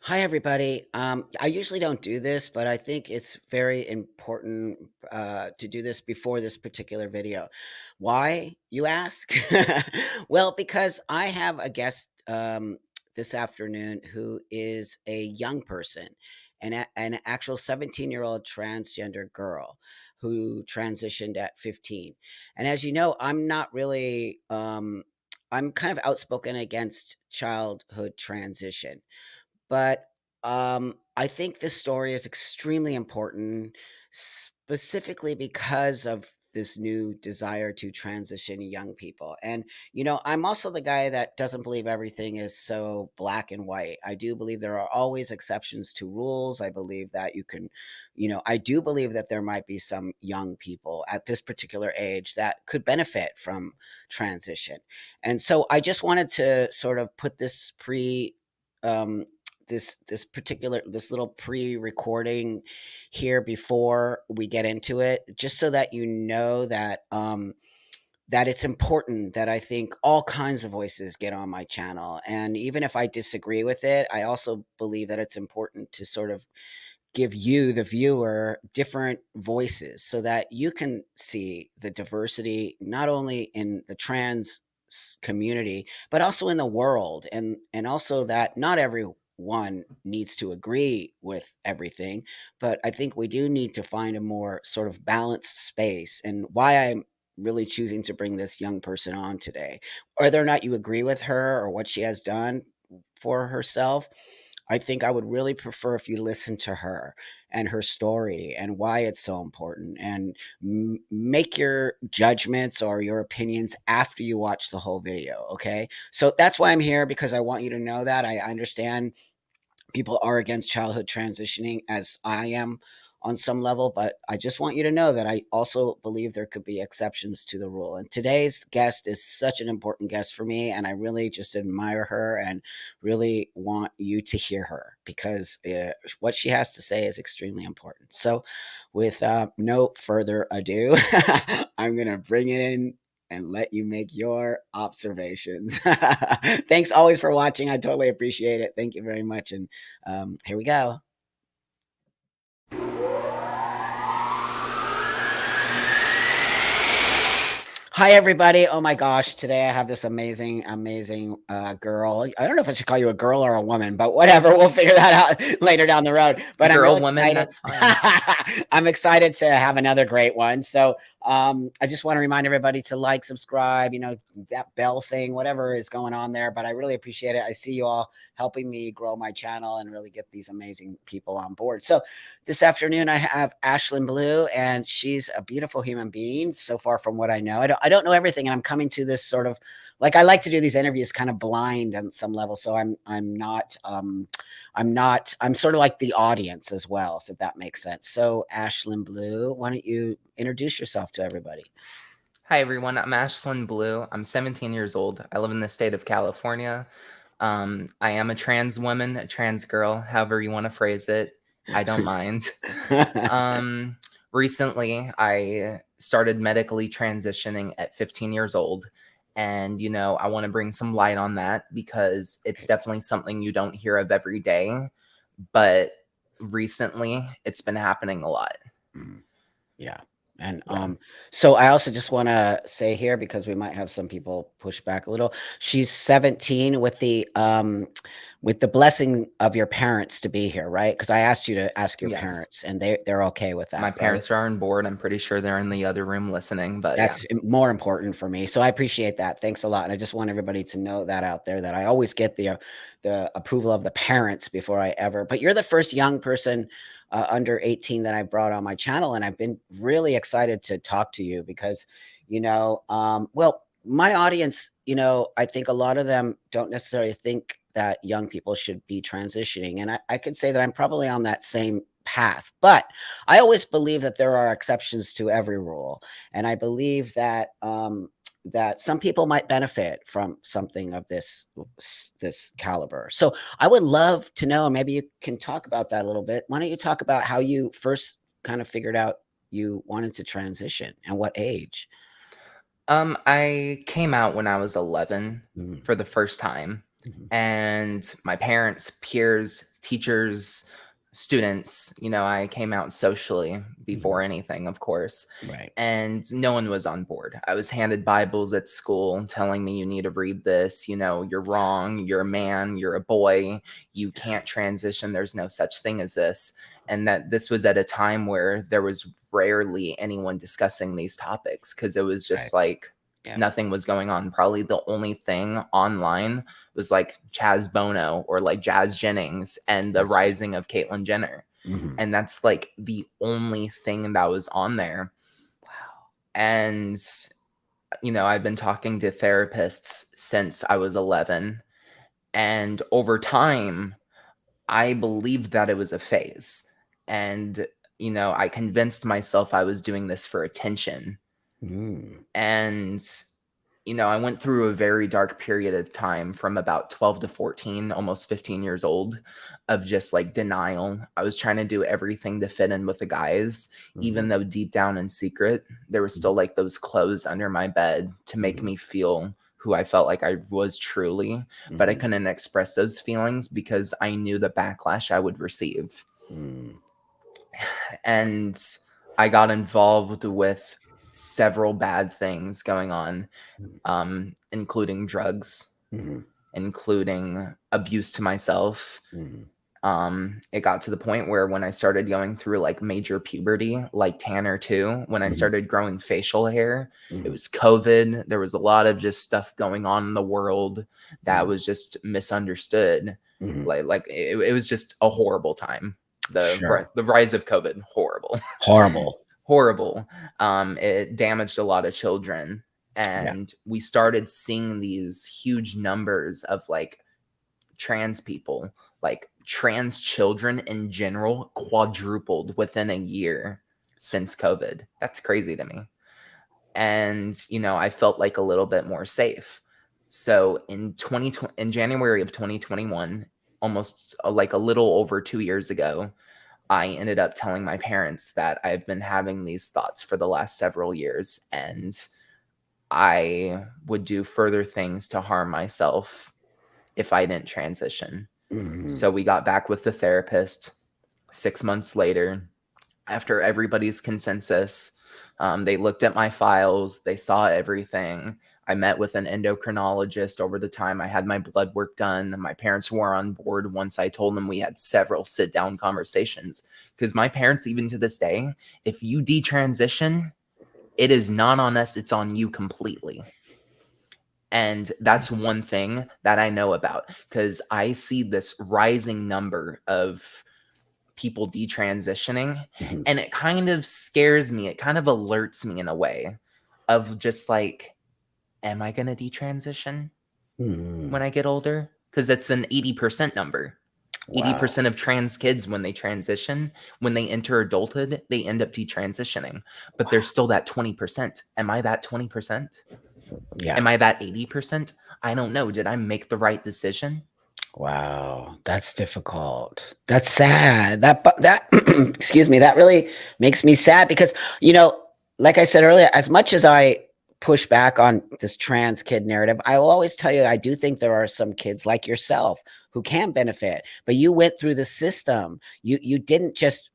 Hi, everybody. I usually don't do this, but I think it's very important to do this before this particular video. Why, you ask? Well, because I have a guest this afternoon who is a young person, an actual 17-year-old transgender girl who transitioned at 15. And as you know, I'm not really, I'm kind of outspoken against childhood transition, but, I think this story is extremely important, specifically because of this new desire to transition young people. And, I'm also the guy that doesn't believe everything is so black and white. I do believe there are always exceptions to rules. I believe that I do believe that there might be some young people at this particular age that could benefit from transition. And so I just wanted to sort of put this um, this little pre-recording here before we get into it, just so that you know that it's important that I think all kinds of voices get on my channel. And even if I disagree with it, I also believe that it's important to sort of give you, the viewer, different voices so that you can see the diversity not only in the trans community but also in the world, and also that not everyone needs to agree with everything, but I think we do need to find a more sort of balanced space. And why I'm really choosing to bring this young person on today, whether or not you agree with her or what she has done for herself, I think I would really prefer if you listen to her and her story and why it's so important, and make your judgments or your opinions after you watch the whole video. Okay. So that's why I'm here, because I want you to know that I understand people are against childhood transitioning, as I am on some level, but I just want you to know that I also believe there could be exceptions to the rule. And today's guest is such an important guest for me, and I really just admire her and really want you to hear her, because what she has to say is extremely important. So, with no further ado, I'm going to bring it in and let you make your observations. Thanks always for watching. I totally appreciate it. Thank you very much. And here we go. Hi, everybody. Oh my gosh. Today I have this amazing girl. I don't know if I should call you a girl or a woman, but whatever. We'll figure that out later down the road. But I'm real Girl, woman, excited. that's fine. I'm excited to have another great one. So I just want to remind everybody to like, subscribe, that bell thing, whatever is going on there. But I really appreciate it. I see you all helping me grow my channel and really get these amazing people on board. So this afternoon, I have Ashlynn Blue, and she's a beautiful human being so far from what I know. I don't know everything, and I'm coming to this sort of, like, I like to do these interviews kind of blind on some level. So I'm sort of like the audience as well, so if that makes sense. So Ashlynn Blue, why don't you introduce yourself to everybody? Hi, everyone. I'm Ashlynn Blue. I'm 17 years old. I live in the state of California. I am a trans woman, a trans girl, however you want to phrase it. I don't mind. Um, Recently, I started medically transitioning at 15 years old. And, I want to bring some light on that because it's Okay. definitely something you don't hear of every day. But recently, it's been happening a lot. Mhm. Yeah. And Yeah. so I also just want to say here, because we might have some people push back a little. She's 17 with the blessing of your parents to be here, right? Because I asked you to ask your Yes. parents, and they're okay with My that, right? parents are on board. I'm pretty sure they're in the other room listening, but yeah. That's more important for me. So I appreciate that. Thanks a lot. And I just want everybody to know that out there, that I always get the approval of the parents before I ever. But you're the first young person under 18 that I brought on my channel, and I've been really excited to talk to you because, well, my audience, I think a lot of them don't necessarily think that young people should be transitioning, and I could say that I'm probably on that same path, but I always believe that there are exceptions to every rule, and I believe that some people might benefit from something of this caliber. So I would love to know, maybe you can talk about that a little bit. Why don't you talk about how you first kind of figured out you wanted to transition and what age? I came out when I was 11 Mm, for the first time. Mhm. and my parents, peers, teachers, students, I came out socially before Mhm. anything, of course. Right. And no one was on board. I was handed Bibles at school telling me you need to read this, you're wrong, you're a man, you're a boy, you Yeah. can't transition, there's no such thing as this. And that this was at a time where there was rarely anyone discussing these topics because it was Right. just like Yeah. nothing was going on. Probably the only thing online was like Chaz Bono or like Jazz Jennings and the That's right. rising of Caitlyn Jenner. Mhm. And that's like the only thing that was on there. Wow. And, I've been talking to therapists since I was 11. And over time, I believed that it was a phase. And, I convinced myself I was doing this for attention. Mm. And I went through a very dark period of time from about 12 to 14, almost 15 years old, of just like denial. I was trying to do everything to fit in with the guys, Mhm. even though deep down in secret, there was Mhm. still like those clothes under my bed to make Mhm. me feel who I felt like I was truly. But I Mhm. couldn't express those feelings because I knew the backlash I would receive. Mm. And I got involved with several bad things going on, Mhm. including drugs, Mhm. including abuse to myself. Mhm. It got to the point where when I started going through like major puberty, like Tanner too, when I Mhm. started growing facial hair, it Mhm. was COVID. There was a lot of just stuff going on in the world that Mhm. was just misunderstood. Mhm. It was just a horrible time. Sure. The rise of COVID, horrible. Horrible. Horrible. It damaged a lot of children. Yeah. And we started seeing these huge numbers of like trans people, like trans children in general, quadrupled within a year since COVID. That's crazy to me. And, I felt like a little bit more safe. So in January of 2021, almost like a little over 2 years ago, I ended up telling my parents that I've been having these thoughts for the last several years and I would do further things to harm myself if I didn't transition. Mhm. So we got back with the therapist 6 months later after everybody's consensus. They looked at my files, they saw everything. I met with an endocrinologist over the time I had my blood work done. My parents were on board once I told them we had several sit down conversations. Because my parents, even to this day, if you detransition, it is not on us, it's on you completely. And that's one thing that I know about because I see this rising number of people detransitioning Mhm. and it kind of scares me. It kind of alerts me in a way of just like, am I going to detransition when Mhm. I get older? Because it's an 80% number. Wow. 80% of trans kids, when they transition, when they enter adulthood, they end up detransitioning. But there's Wow. still that 20%. Am I that 20%? Yeah. Am I that 80%? I don't know. Did I make the right decision? Wow, that's difficult. That's sad. That excuse me, that really makes me sad because, you know, like I said earlier, as much as I push back on this trans kid narrative, I will always tell you I do think there are some kids like yourself who can benefit, but you went through the system. You didn't just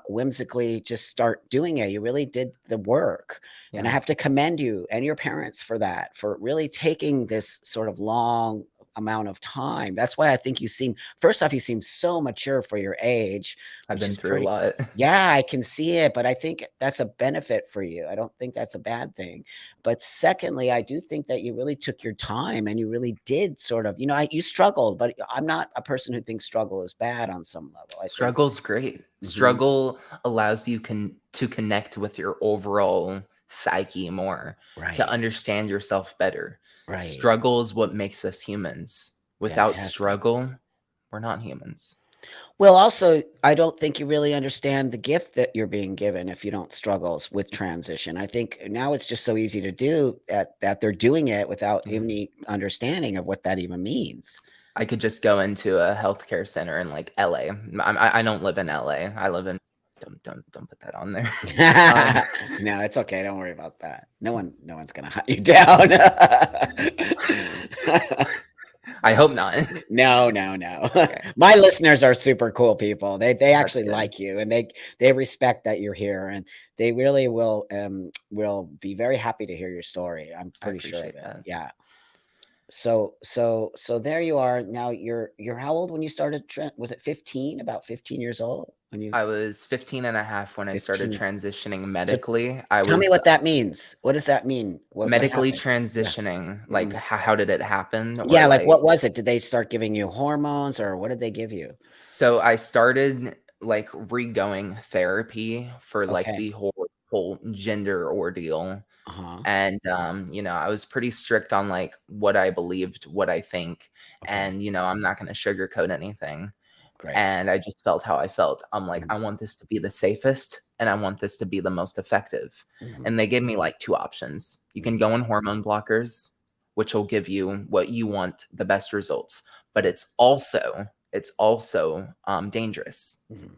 whimsically just start doing it. You really did the work. And I Yeah, have to commend you and your parents for that, for really taking this sort of long amount of time. That's why I think you seem first off, you seem so mature for your age, I've which been is through a pretty lot. yeah, I can see it, but I think that's a benefit for you. I don't think that's a bad thing. But secondly, I do think that you really took your time and you really did sort of, you struggled, but I'm not a person who thinks struggle is bad on some level. I think Struggle's great. mhm, Struggle allows you to connect with your overall psyche more, to right, understand yourself better. right. Struggle is what makes us humans. Without Fantastic. struggle, we're not humans. Well, also, I don't think you really understand the gift that you're being given if you don't struggles with transition. I think now it's just so easy to do that they're doing it without Yeah. any understanding of what that even means. I could just go into a healthcare center in like LA. I don't live in LA. I live in don't put that on there. Um No, it's okay. Don't worry about that. No one's gonna hunt you down. I hope not. No, no, no. Okay, My listeners are super cool people. They that's actually good. like you, and they respect that you're here, and they really will be very happy to hear your story. I'm I pretty sure of appreciate it. that. Yeah. So there you are. Now you're how old when you started was it 15? About 15 years old when you I was 15 and a half when I started 15. transitioning So medically. I tell me was what that means. What does that mean? What medically happened? Yeah. transitioning. Like, Mhm. how did it happen? Or Yeah, like like, what was it? Did they start giving you hormones or what did they give you? so I started like re-going therapy for like Okay. the whole gender ordeal. Uh-huh. And I was pretty strict on like what I believed, what I think. Okay. And I'm not gonna sugarcoat anything. Great. And I just felt how I felt. I'm like, Mhm. I want this to be the safest and I want this to be the most effective. Mhm. And they gave me like two options. You can Mhm. go on hormone blockers, which will give you what you want, the best results, but Right. it's also dangerous. Mhm.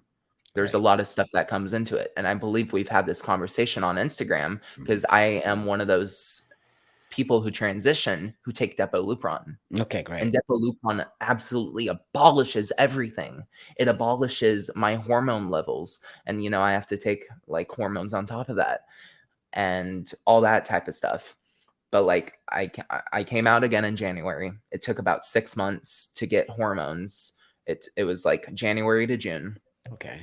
There's a Great. lot of stuff that comes into it. And I believe we've had this conversation on Instagram Mhm. because I am one of those people who transition who take Lupron. Okay, And great. Lupron absolutely abolishes everything. It abolishes my hormone levels, and I have to take like hormones on top of that and all that type of stuff. But like I came out again in January. It took about 6 months to get hormones. It was like January to June, Okay.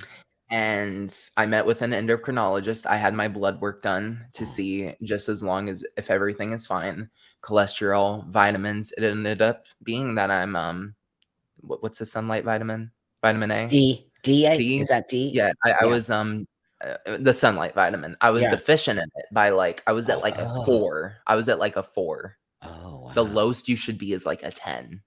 and I met with an endocrinologist. I had my blood work done to Oh. see just as long as if everything is fine, cholesterol, vitamins. It ended up being that I'm what's the sunlight vitamin? Vitamin A? D, D? is that D? Yeah, I Yeah. was the sunlight vitamin. I was Yeah. deficient in it by like I was at like a Oh. 4. I was at like a 4. Oh, The wow. lowest you should be is like a 10.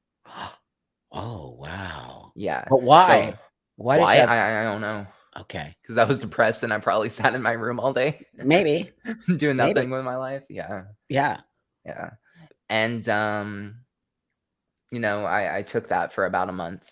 Oh, wow. Yeah. But So why? Why did why? you have I don't know. okay. 'Cause I was depressed and I probably sat in my room all day Maybe. doing Maybe. nothing with my life. Yeah. Yeah. Yeah. And I took that for about a month.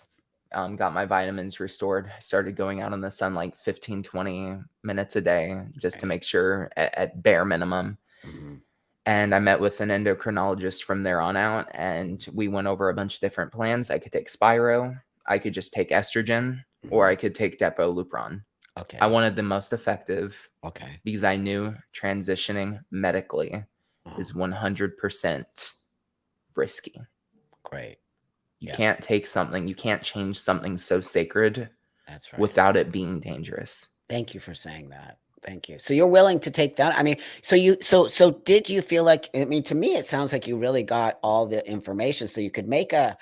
Got my vitamins restored. Started going out in the sun like 15, 20 minutes a day just to Okay. make sure at bare minimum. Mhm. And I met with an endocrinologist from there on out, and we went over a bunch of different plans. I could take Spiro, I could just take estrogen, or I Mhm. could take Lupron. I Okay. wanted the most effective Okay. because I knew transitioning medically Uh-huh. is 100% risky. Great. You Yeah. can't take something, you can't change something so sacred That's right. without it being dangerous. Thank you for saying that. Thank you. So you're willing to take that? I mean, so did you feel like I mean, to me, it sounds like you really got all the information so you could make a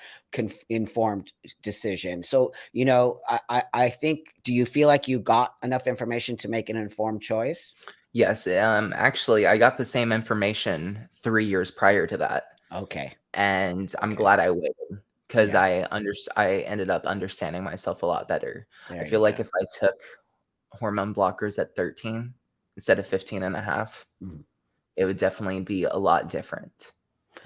informed decision. So, I think, do you feel like you got enough information to make an informed choice? Yes, actually, I got the same information 3 years prior to that, Okay. and I'm Okay. glad I waited 'cause Yeah. I ended up understanding myself a lot better. I There feel you like go. if I took hormone blockers at 13 instead of 15 and a half, Mhm. it would definitely be a lot different,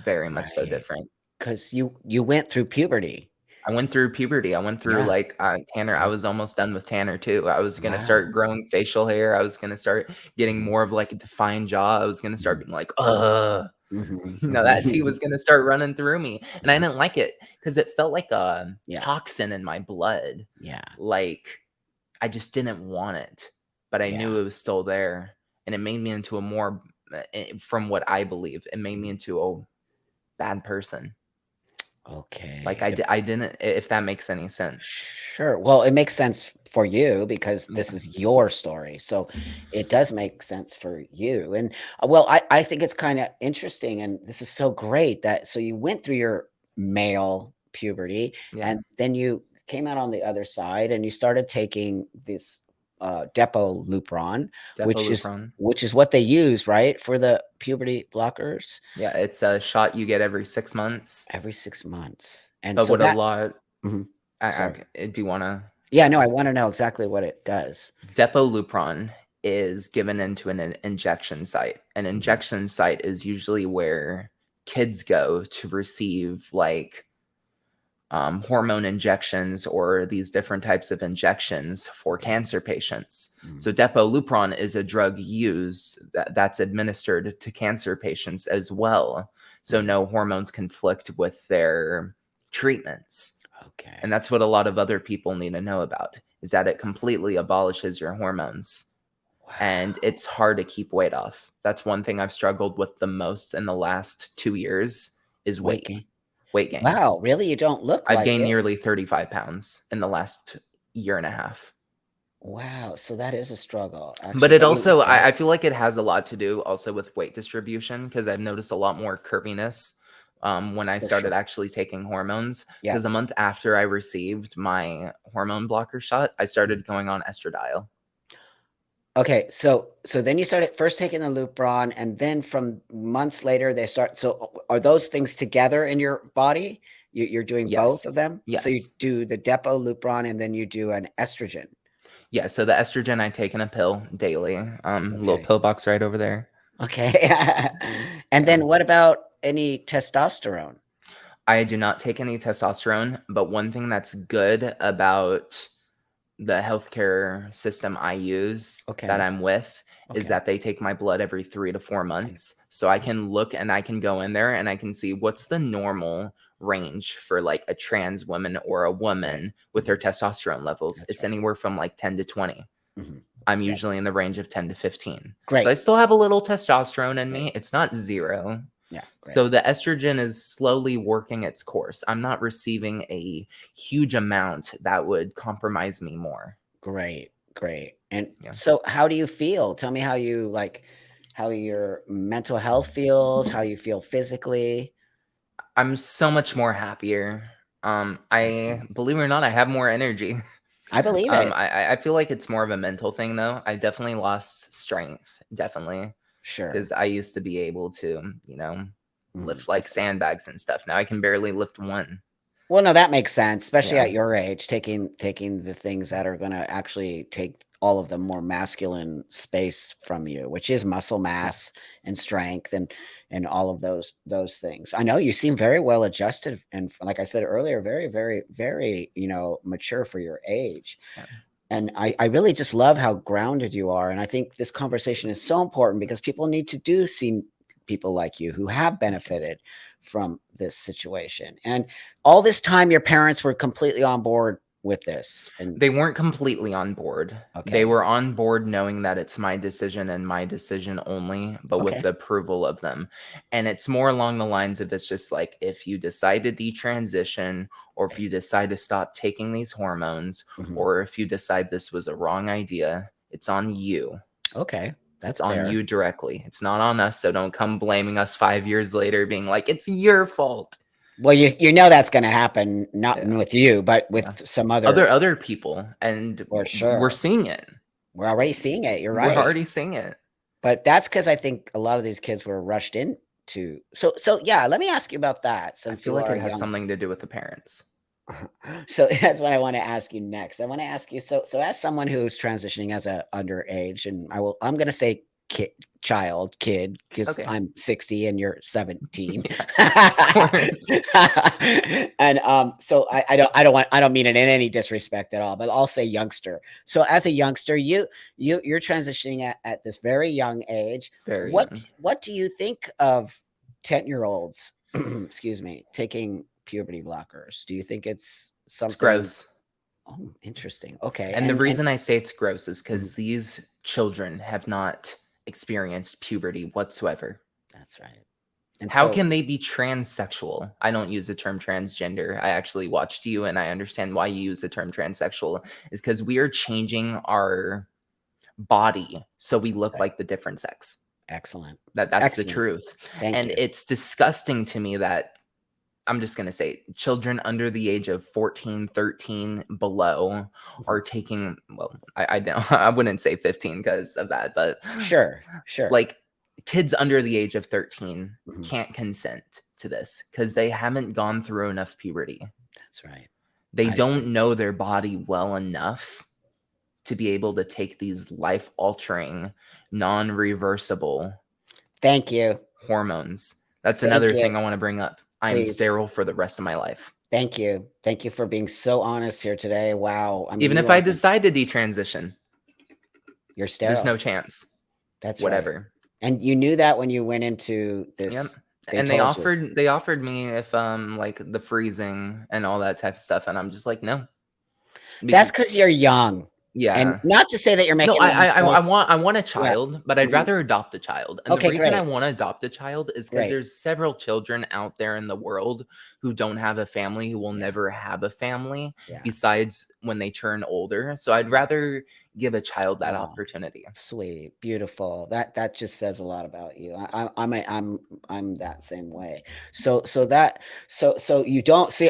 very much so Right. different. 'Cause you went through puberty. I went through puberty. I went through, Yeah. like, Tanner. I Yeah. was almost done with Tanner too. I was gonna Wow. start growing facial hair. I was gonna start getting Mhm. more of, like, a defined jaw. I was gonna start Mhm. being like, "Ugh." Mhm. That tea Mhm. was gonna start running through me, and I Mhm. didn't like it because it felt like a Yeah. toxin in my blood. Yeah. Like, I just didn't want it, but I Yeah. knew it was still there, and it made me into a more from what I believe, it made me Mhm. into a bad person. Like, Okay. The I didn't if that makes any sense. Sure. Well, it makes sense for you because this Yeah. is your story. So it does make sense for you. And well, I think it's kind of interesting. And this is so great that so you went through your male puberty Yeah. and then you came out on the other side and you started taking this Depo Lupron, which is Lupron. which is what they use, right, for the puberty blockers Yeah, it's a shot you get every 6 months, every 6 months. And but so what a that lot Mhm. I Sorry. do you wanna Yeah, no, I want to know exactly what it does. Lupron is given into an injection site. An Mhm. injection site is usually where kids go to receive, like, hormone injections or these different types of injections for Okay. cancer patients. Mm. So Lupron is a drug used that's administered to cancer patients as well. So Mhm. no hormones conflict with their treatments. And Okay. that's what a lot of other people need to know about, is that it completely abolishes your hormones. And Wow. it's hard to keep weight off. That's one thing I've struggled with the most in the last 2 years is Weight gain. weight gain. Wow, really? You don't look I've like gained it. nearly 35 pounds in the last year and a half. Wow, so that is a struggle, But actually, it but you also, get it? I feel like it has a lot to do also with weight distribution, because I've noticed a lot more curviness when I For started sure. actually taking hormones. Yeah. Because a month after I received my hormone blocker shot, I Mhm. started going on estradiol. Okay, so then you started first taking the Lupron, and then from months later, they start so are those things together in your body? You're doing both Yes. of them? So you Yes. do the Depo Lupron, and then you do an estrogen. Yeah. So the estrogen, I take in a pill daily. Little Okay. pill box right over there. Okay. And Yeah. then what about any testosterone? I do not take any testosterone, but one thing that's good about the healthcare system I use that Okay, I'm with is okay. that they take my blood every 3 to 4 months. So I can look and I can go in there and I can see what's the normal range for like a trans woman or a Right. woman with their Mhm. testosterone levels. That's It's right. anywhere from like 10 to 20. Mhm. I'm Yeah. usually in the range of 10 to 15. So I Great. still have a little testosterone in Great. me. It's not zero. Yeah, great. So the estrogen is slowly working its course. I'm not receiving a huge amount that would compromise me more. Great, great. And Yeah. so how do you feel? Tell me how you like how your mental health feels, how you feel physically. I'm so much more happier. I Excellent. believe it or not, I have more energy. I believe it. I feel like it's more of a mental thing though. I definitely lost strength, definitely, Sure. because I used to be able to, Mhm. lift like sandbags and stuff. Now I can barely lift one. Well, no, that makes sense, especially Yeah, at your age, taking the things that are gonna actually take all of the more masculine space from you, which is muscle yeah, mass and strength and all of those things. I know you seem very well adjusted and like I said earlier, very, very, very, mature for your age. yeah. And I really just love how grounded you are. And I think this conversation is so important because people need to do see people like you who have Thank you. benefited from this situation. And all this time, your parents were completely on board with this. And They weren't completely on board. They okay, were on board knowing that it's my decision and my decision only, but with okay, the approval of them. And it's more along the lines of it's just like if you decide to detransition, or if right. you decide to stop taking these hormones, Mhm. or if you decide this was a wrong idea, it's on you. Okay, It's that's on fair. you directly. It's not on us. So don't come blaming us 5 years later, being like, it's your fault. Well, you know that's going to happen, not Yeah. with you, but Yeah. with some other, Other people. And for we're sure. seeing it. We're already seeing it. You're We're right. already seeing it. But that's because I think a lot of these kids were rushed into so, yeah, let me ask you about that I since feel you like are it a has young something to do with the parents. so that's what I wanna ask you next. I wanna ask you, so as someone who's transitioning as a underage, and I'm gonna say kid, because 'cause Okay. I'm 60 and you're 17. Yeah, of course. And, so I don't mean it in any disrespect at all, but I'll say youngster. So as a youngster, you're transitioning at this very young age. Very What young. what do you think of 10-year-olds, excuse me, taking puberty blockers? Do you think it's It's something gross. oh, interesting. Okay, And the and reason I say it's gross is mhm, because these children have not experienced puberty whatsoever. that's right. And How so can they be transsexual? I don't use the term transgender. I actually watched you and I understand why you use the term transsexual is because we are changing our body so we look right, like the different sex. excellent. That's the Excellent. truth. Thank And you. it's disgusting to me that I'm just going to say children under the age of 14, 13 below Mhm. are taking, well, I don't, I wouldn't say 15 because of that, but Sure, sure. like kids under the age of 13 Mhm. can't consent to this because they haven't gone through enough puberty. That's right. They I don't agree. know their body well enough to be able to take these life altering, non reversible Thank you. hormones. That's Thank another you. thing I want to bring up. I am Please. sterile for the rest of my life. Thank you. Thank you for being so honest here today. Wow. I mean, Even you if are I decide to detransition, you're there's sterile. no chance. That's right. Whatever. And you knew that when you went into Yep. this They And told you. they offered me if, like, the freezing and all that type of stuff, and I'm just like, "No." That's Because because 'cause you're young, and yeah. not to say that you're No, making the I mistake. want a Yeah. child, but I'd Mhm. rather adopt a child, and the Okay, reason I great, wanna adopt a child is because great. there's several children out there in the world who don't have a family, who will Yeah, never have a family yeah, besides when they turn older, so I'd yeah. rather give a child that Oh, opportunity. sweet, beautiful. That just says a lot about you. I'm that same way. So you don't see.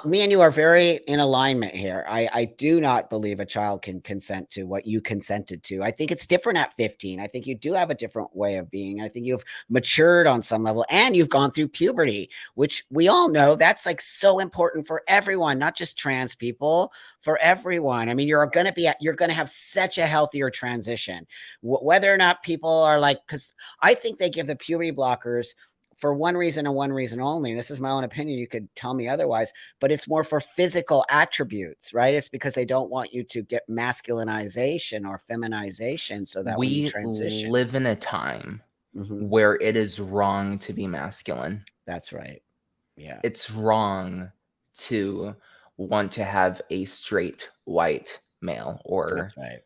Me and you are very in alignment here. I do not believe a child can consent to what you consented to. I think it's different at 15. I think you do have a different way of being. I think you've matured on some level, and you've gone through puberty, which we all know that's like so important for everyone, not just trans people, for everyone. I mean, you're going to have such a healthier transition. Whether or not people are like, because I think they give the puberty blockers for one reason and one reason only. And this is my own opinion. You could tell me otherwise, but it's more for physical attributes, right? It's because they don't want you to get masculinization or feminization so that when you We transition, live in a time hmm, where it is wrong to be masculine. that's right. Yeah, It's wrong to want to have a straight white male, or that's right.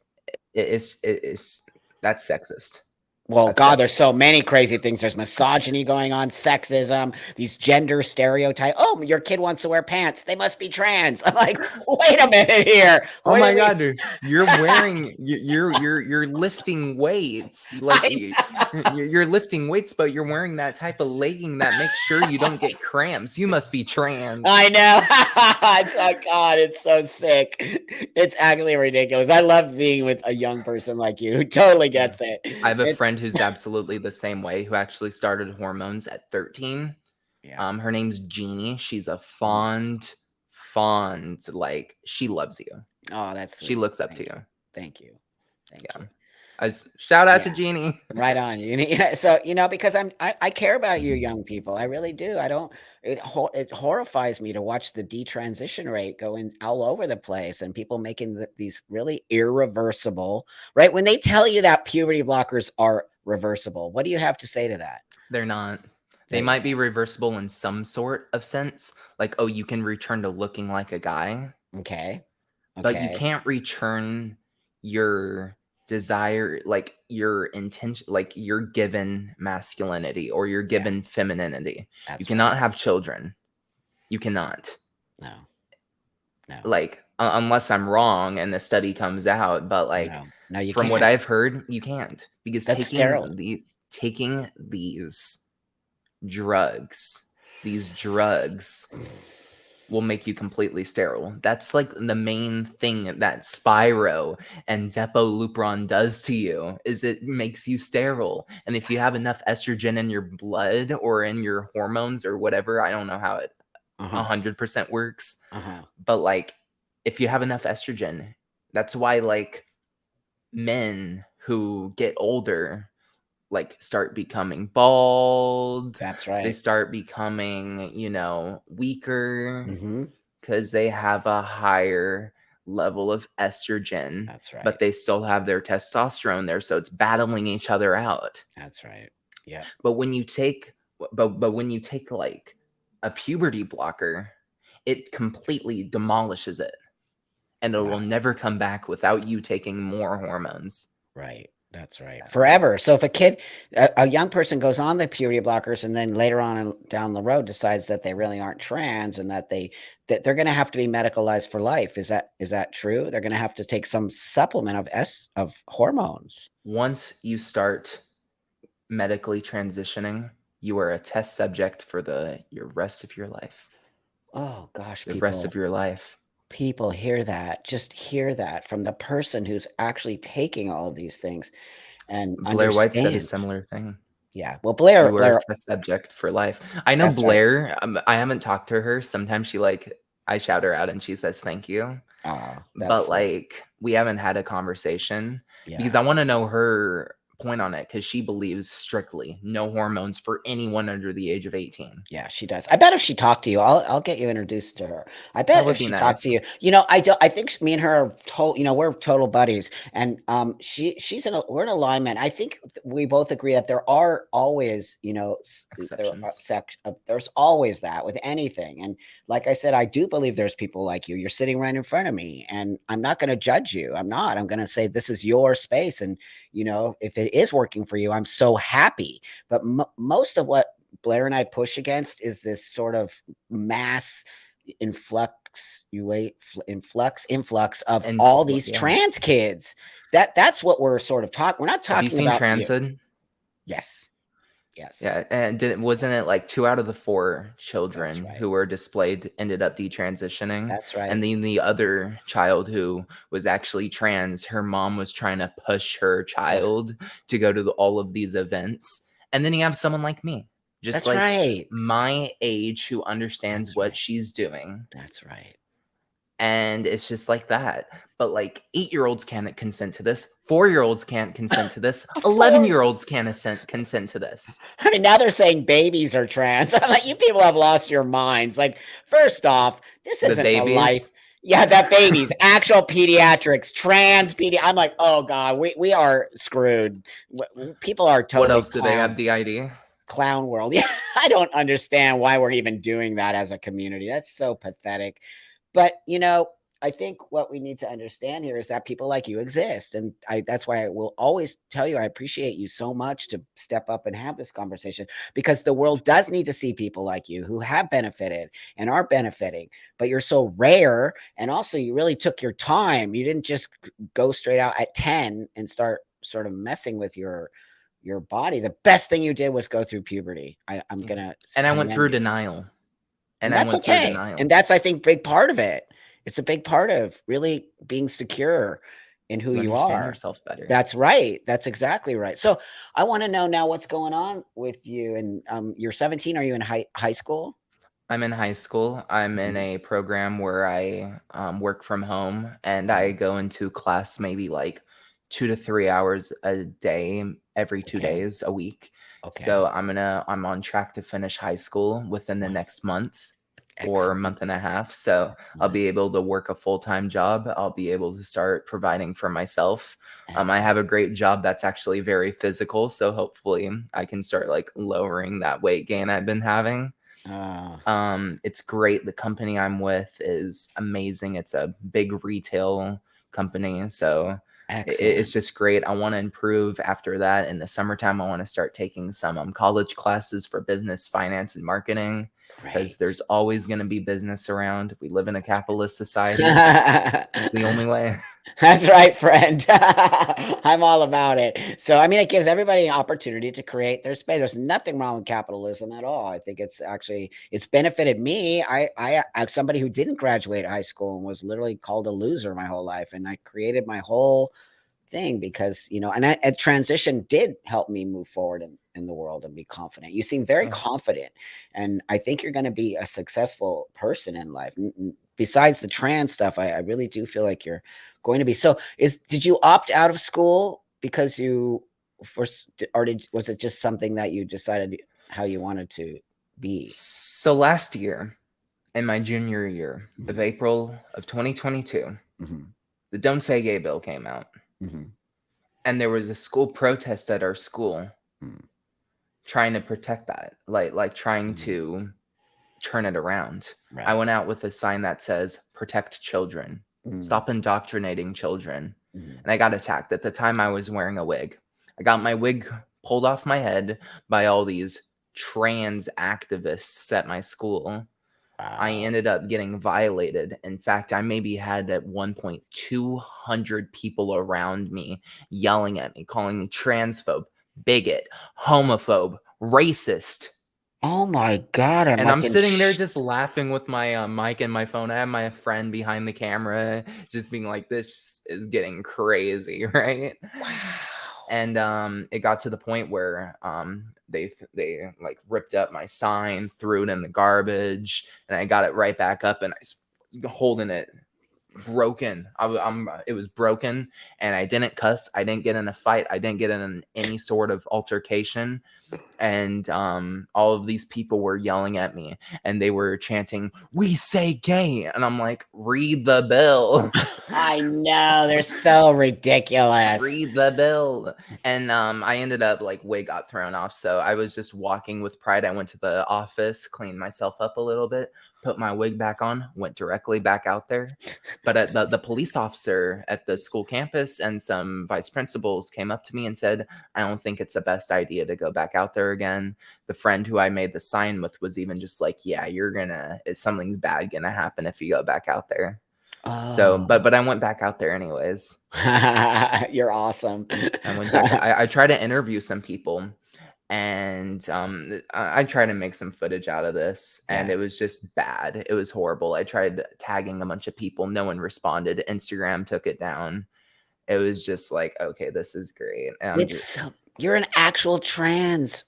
it is that's sexist. Well, That's God, there's sexist. so many crazy things. There's misogyny going on, sexism, these gender stereotype. Oh, your kid wants to wear pants. They must be trans. I'm like, wait a minute here. Oh What my do we? god, dude, you're wearing you're lifting weights, like, I you're lifting weights, but you're wearing that type of legging that makes sure you don't get cramps. You must be trans. I know. It's oh God, it's so sick. It's actually ridiculous. I love being with a young person like you who totally Yeah. gets it. I have a It's friend who's absolutely the same way, who actually started hormones at 13. yeah. Her name's Jeannie. She's a Mhm. fond, like, she loves you. Oh, that's She sweet. looks up to Thank you. you. Thank you. Thank you. Yeah. Shout out to Yeah. Jeannie. Right on. Yeah, so, because I care about you young people. I really do. I don't it horrifies me to watch the detransition rate going all over the place and people making these really irreversible, right? When they tell you that puberty blockers are reversible, what do you have to say to that? They're not. They There you might be go. reversible in some sort of sense, like, oh, you can return to looking like a guy, Okay. but you Okay. can't return your desire, like, your intention, like, your given masculinity or your Yeah, given femininity. You that's right. cannot have children. You cannot. No. No. Like, unless I'm wrong and the study comes out, but, like, No. No, you from what can't. I've heard, you can't, because That's sterile. taking drugs these drugs will make you completely sterile. That's, like, the main thing that Spyro and Lupron does to you, is it makes you sterile, and if you have Wow. enough estrogen in your blood or in your hormones or whatever, I don't know how it Uh-huh. 100% works, Uh-huh. but, like, if you have enough estrogen, that's why, like, men who get older, like, start becoming bald, That's they right. start becoming, weaker, Mhm. because they have a higher level of estrogen, That's but right. they still have their testosterone there, so it's battling each other out. That's right. Yep. But when you take but when you take, like, a puberty blocker, it completely demolishes it, and it will Wow. never come back without you taking more hormones. Right. That's right. Yeah. Forever. So if a young person goes on the puberty blockers and then later on down the road decides that they really aren't trans and that they're going to have to be medicalized for life. Is that true? They're going to have to take some supplement of hormones. Once you start medically transitioning, you are a test subject for the your rest of your life. Oh gosh, The rest of your life. people hear that. Just hear that from the person who's actually taking all of these things and Blair White said a understands. similar thing. Yeah. Well, Blair You are a Blair test subject for life. I know that's right. Blair, I haven't talked to her. Sometimes I shout her out and she says thank you. Oh, that's But, sweet. like, we haven't had a conversation because Yeah. I wanna know her point on it because she believes strictly no hormones for anyone under the age of 18. Yeah, she does. I bet if she talked to you, I'll get you introduced to her. I That bet if would be she talked to nice. you, I think me and her are we're total buddies, and we're in alignment. I think we both agree that there are always, Exceptions. there's always that with anything. And like I said, I do believe there's people like you. You're sitting right in front of me, and I'm not going to judge you. I'm not. I'm going to say this is your space, and if it is working for you, I'm so happy. But most of what Blair and I push against is this sort of mass influx of And all these yeah. trans kids. That's what we're sort of talking. We're not Have you talking seen about you. Transhood? Yes. Yes. Yeah, and wasn't it like 2 out of the 4 That's children right. who were displayed ended up detransitioning? That's right. And then the other child who was actually trans, her mom was trying to push her Yeah. child to go to all of these events. And then you have someone like me, just That's like right. my age, who understands That's what right. she's doing. That's right. And it's just like that. But like 8-year-olds can't consent to this. 4-year-olds can't consent to this. Four. 11-year-olds can't consent to this. I mean, now they're saying babies are trans. I'm like, you people have lost your minds. Like, first off, this The isn't a life. babies. Yeah, that babies, actual pediatrics, I'm like, oh god, we are screwed. People are What totally else do they have the ID? clown world. Yeah, I don't understand why we're even doing that as a community. That's so pathetic. But, I think what we need to understand here is that people like you exist. And that's why I will always tell you I appreciate you so much to step up and have this conversation, because the world does need to see people like you who have benefited and are benefiting. But you're so rare. And also, you really took your time. You didn't just go straight out at 10 and start sort of messing with your body. The best thing you did was go through puberty. I'm Yeah. gonna And I went commend through you, denial. and And I that's went through okay. denial. And that's, I think, big part of it. It's a big part of really being secure in who You you understand are. yourself better. That's right. That's exactly right. So I want to know now what's going on with you. And you're 17. Are you in high school? I'm in high school. I'm in Mhm, a program where I work from home and I mhm. go into class maybe like 2 to 3 hours a day, every two Okay. days a week. Okay. So I'm on track to finish high school within the next Wonderful. month or Excellent. month and a half. So I'll Excellent. be able to work a full-time job. I'll be able to start providing for myself. I have Excellent. a great job that's actually very physical. So hopefully I can start like lowering that weight gain I've been having. Uh, It's great. The company I'm with is amazing. It's a big retail company, so it's excellent. just great. I want to improve after that. In the summertime, I want to start taking some college classes for business, finance, and marketing because Great. there's always going to be business around. We live in a capitalist society. It's the only way. That's right, friend. I'm all about it. So, I mean, it gives everybody an opportunity to create their space. There's nothing wrong with capitalism at all. I think it's benefited me. As somebody who didn't graduate high school and was literally called a loser my whole life, and I created my whole thing because a transition did help me move forward in the world and be confident. You seem very Oh, confident, and I think you're going to be a successful person in life. Besides the trans stuff, I really do feel like you're going to be. So did you opt out of school because you first, or was it just something that you decided how you wanted to be? so last year, in my junior year of Mhm, April of 2022, mhm, the Don't Say Gay bill came out. mhm, And there was a school protest at our school mhm, trying to protect that, like trying mhm. to turn it around. I Right. went out with a sign that says protect children, Mm, stop indoctrinating children. mhm. And I got attacked. At the time I was wearing a wig. I got my wig pulled off my head by all these trans activists at my school. I Wow. ended up getting violated. In fact, I maybe had at one point 200 people around me yelling at me, calling me transphobe, bigot, homophobe, racist. Oh my god, I'm And like I'm in sitting there just laughing with my mic and my phone. I have my friend behind the camera just being like, this is getting crazy, right? wow. And it got to the point where they like ripped up my sign, threw it in the garbage, and I got it right back up, and I was holding it broken. It was broken, and I didn't cuss. I didn't get in a fight. I didn't get in any sort of altercation. And all of these people were yelling at me, and they were chanting, "We say gay," and I'm like, "Read the bill." I know, they're so ridiculous. Read the bill. And I ended up like wig got thrown off. So I was just walking with pride. I went to the office, cleaned myself up a little bit, put my wig back on, went directly back out there. But the police officer at the school campus and some vice principals came up to me and said, "I don't think it's the best idea to go back out there again." The friend who I made the sign with was even just like, "Yeah, something's bad gonna happen if you go back out there." So, Oh. but I went back out there anyways. You're awesome. I went back. I tried to interview some people, and I tried to make some footage out of this, and Yeah. it was just bad. It was horrible. I tried tagging a bunch of people. No one responded. Instagram took it down. It was just like, okay, this is great. And I'm It's just, so you're an actual trans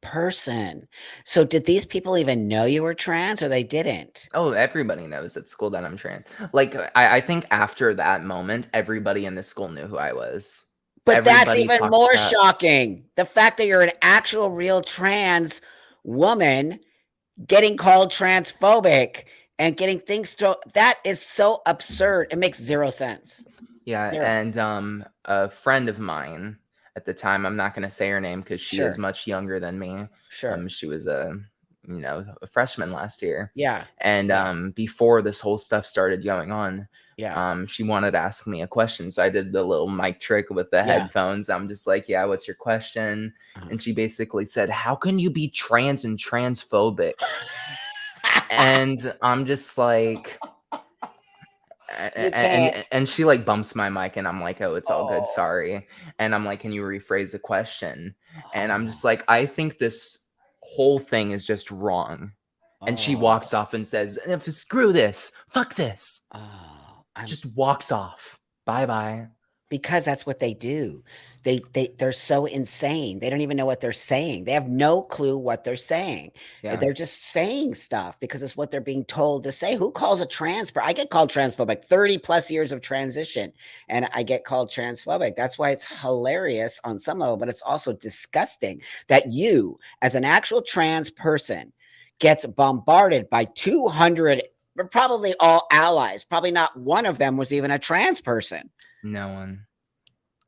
person. So did these people even know you were trans or they didn't? oh, everybody knows at school that I'm trans. Like, I think after that moment, everybody in the school knew who I was. But that's Everybody even talked more about, shocking. The fact that you're an actual real trans woman getting called transphobic and getting things thrown, that is so absurd. It makes zero sense. yeah, Zero. and a friend of mine at the time, I'm not going to say her name because she is Sure. much younger than me. Sure. She was a freshman last year, Yeah. and Yeah. before this whole stuff started going on, Yeah. she wanted to ask me a question, so I did the little mic trick with the Yeah. headphones. I'm just like, "Yeah, what's your question?" Uh-huh. And she basically said, "How can you be trans and transphobic?" And I'm just like, You can't. and she like bumps my mic, and I'm like, "Oh, it's all good, Oh. sorry." And I'm like, "Can you rephrase the question?" And I'm just Oh. like, "I think this whole thing is just wrong." And she walks Oh. off and says, "Screw this, fuck this." Oh. I'm Just walks off. Bye bye. because that's what they do. They're so insane. They don't even know what they're saying. They have no clue what they're saying. Yeah. They're just saying stuff because it's what they're being told to say. Who calls a I get called transphobic. 30 plus years of transition and I get called transphobic. That's why it's hilarious on some level, but it's also disgusting that you as an actual trans person gets bombarded by 200 probably all allies. Probably not one of them was even a trans person. No one.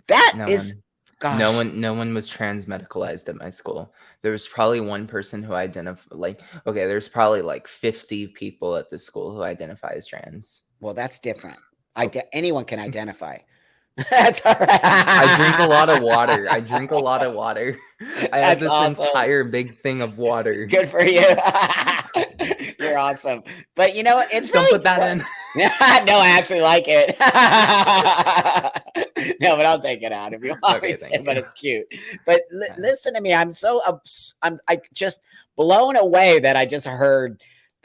That No is, one. gosh, No one was trans medicalized at my school. There was probably one person who identified like okay, there's probably like 50 people at the school who identify as trans. well, that's different. Oh, Anyone can identify. That's all I drink a lot of water. right. I drink a lot of water. I have That's this awesome. entire big thing of water. Good for you. You're awesome. But you know what? It's Don't really put that in. gross. No, I actually like it. No, but I'll take it out if you want me Okay, to, thank but you. it's cute. But listen to me. I'm so I'm just blown away that I just heard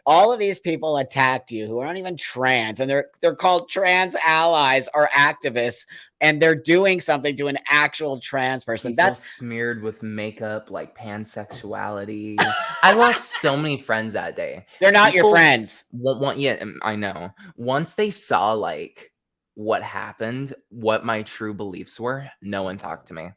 all of these people attacked you who aren't even trans and they're called trans allies or activists and they're doing something to an actual trans person. People That's smeared with makeup, like pansexuality. I lost so many friends that day. they're not your People friends. won't want yeah, I know. Once they saw like what happened, what my true beliefs were, no one talked to me.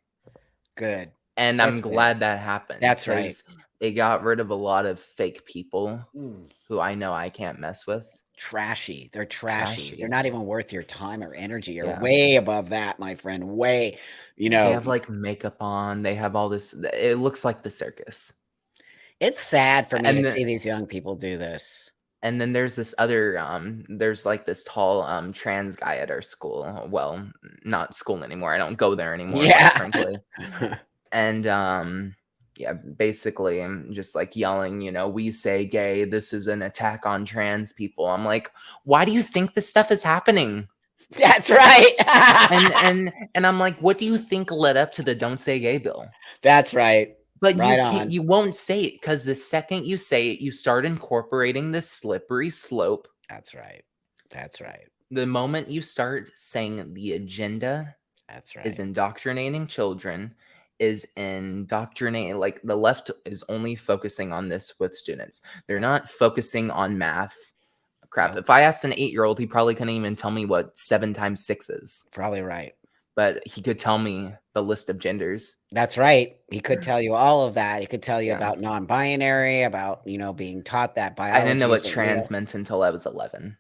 Good. And I'm That's good. glad that happened That's right. because it got rid of a lot of fake people Mm, who I know I can't mess with. trashy. They're trashy. They're Trashy. not even worth your time or energy. You're Yeah. way above that, my friend. Way, you They know, have like makeup on. They have all this. It looks like the circus. it's sad for me to And see these young people do this. And then there's this other there's like this tall trans guy at our school. Well, not school anymore. I don't go there anymore, quite Yeah. frankly. And yeah, basically I'm just like yelling, "We say gay, this is an attack on trans people." I'm like, "Why do you think this stuff is happening?" That's right. And I'm like, "What do you think led up to the Don't Say Gay bill?" That's right. But Right on. you won't say it because the second you say it, you start incorporating this slippery slope. That's right. That's right. The moment you start saying the agenda That's is right. indoctrinating children, is indoctrinating, like the left is only focusing on this with students. They're That's not focusing on math, Crap. Nope. If I asked an 8-year-old, he probably couldn't even tell me what 7 times 6 is. Probably right. But he could tell me the list of genders. That's right. He could tell you all of that. He could tell you Yeah. about non-binary, about, being taught that I didn't know biology what isn't trans real. meant until I was 11.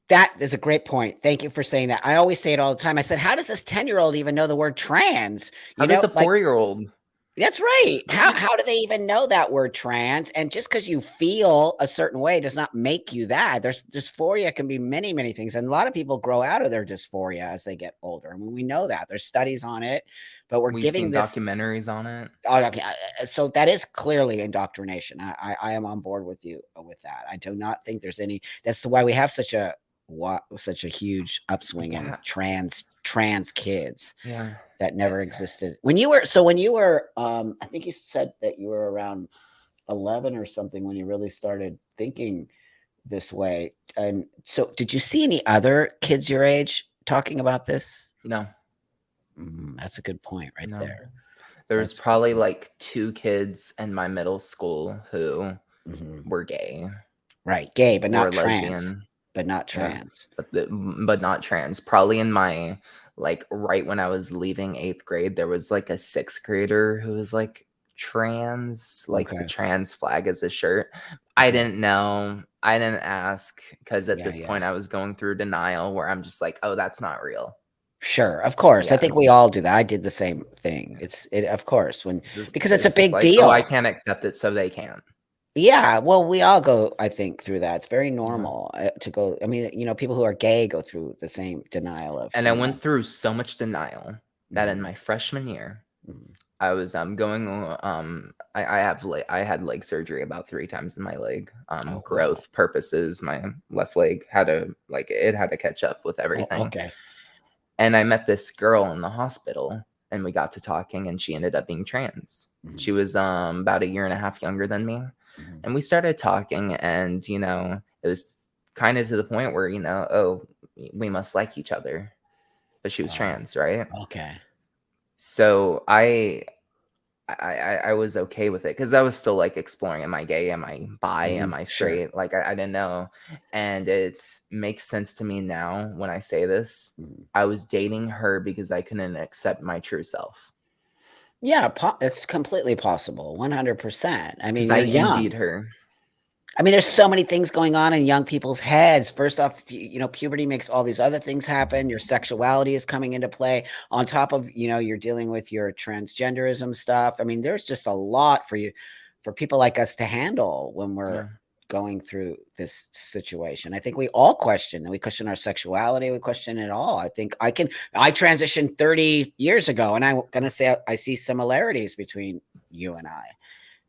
That is a great point. Thank you for saying that. I always say it all the time. I said, "How does this 10-year-old even know the word trans?" How does a Like 4-year-old? that's right. How do they even know that word trans? And just because you feel a certain way does not make you that. There's dysphoria can be many, many things. And a lot of people grow out of their dysphoria as they get older. I mean, we know that. There's studies on it, but we're We've giving seen this. documentaries on it. Oh, okay. So that is clearly indoctrination. I am on board with you with that. I do not think there's any. That's why we have such a huge upswing in Yeah. trans kids Yeah. that never existed. When you were, I think you said that you were around 11 or something when you really started thinking this way. And so, did you see any other kids your age talking about this? No, That's a good point right no. there. There was That's a good probably point. like 2 kids in my middle school who Mhm. were gay Right, gay, but or not trans. lesbian. But not Yeah, trans. but not trans. Probably in my like right when I was leaving 8th grade, there was like a 6th grader who was like trans, like the Okay, trans flag as a shirt. I okay. didn't know. I didn't ask because at Yeah, this yeah. point I was going through denial where I'm just like, oh, that's not real. Sure, of course. I Yeah. think we all do that. I did the same thing. Of course, because it's a It's just big like, oh, I deal. can't accept it, so they can. Yeah, well, we all go, I think, through that. It's very Yeah. normal to go. I mean, people who are gay go through the same denial of, And I went through so much denial that in Mhm, my freshman year, mhm. I was going I had leg surgery about 3 times in my leg. Oh, wow. Growth purposes, my left leg had to it had to catch up with Oh, everything. okay. And I met this girl in the hospital and we got to talking and she ended up being trans. Mhm, She was about a year and a half younger than me. mhm. And we started talking and it was kind of to the point where, oh, we must like each other. But she was Wow. trans, right? Okay. So I was okay with it because I was still like exploring. Am I gay? Am I bi? Am Mhm, I sure. straight? Like I didn't know. And it makes sense to me now when I say this. Mhm. I was dating her because I couldn't accept my true self. Yeah, it's completely possible. 100%. I mean, Because I you're envied young. her. I mean, there's so many things going on in young people's heads. First off, puberty makes all these other things happen. Your sexuality is coming into play. On top of, you're dealing with your transgenderism stuff. I mean, there's just a lot for people like us to handle when we're Yeah. going through this situation. I think we all question, and we question our sexuality. We question it all. I transitioned 30 years ago, and I'm going to say I see similarities between you and I.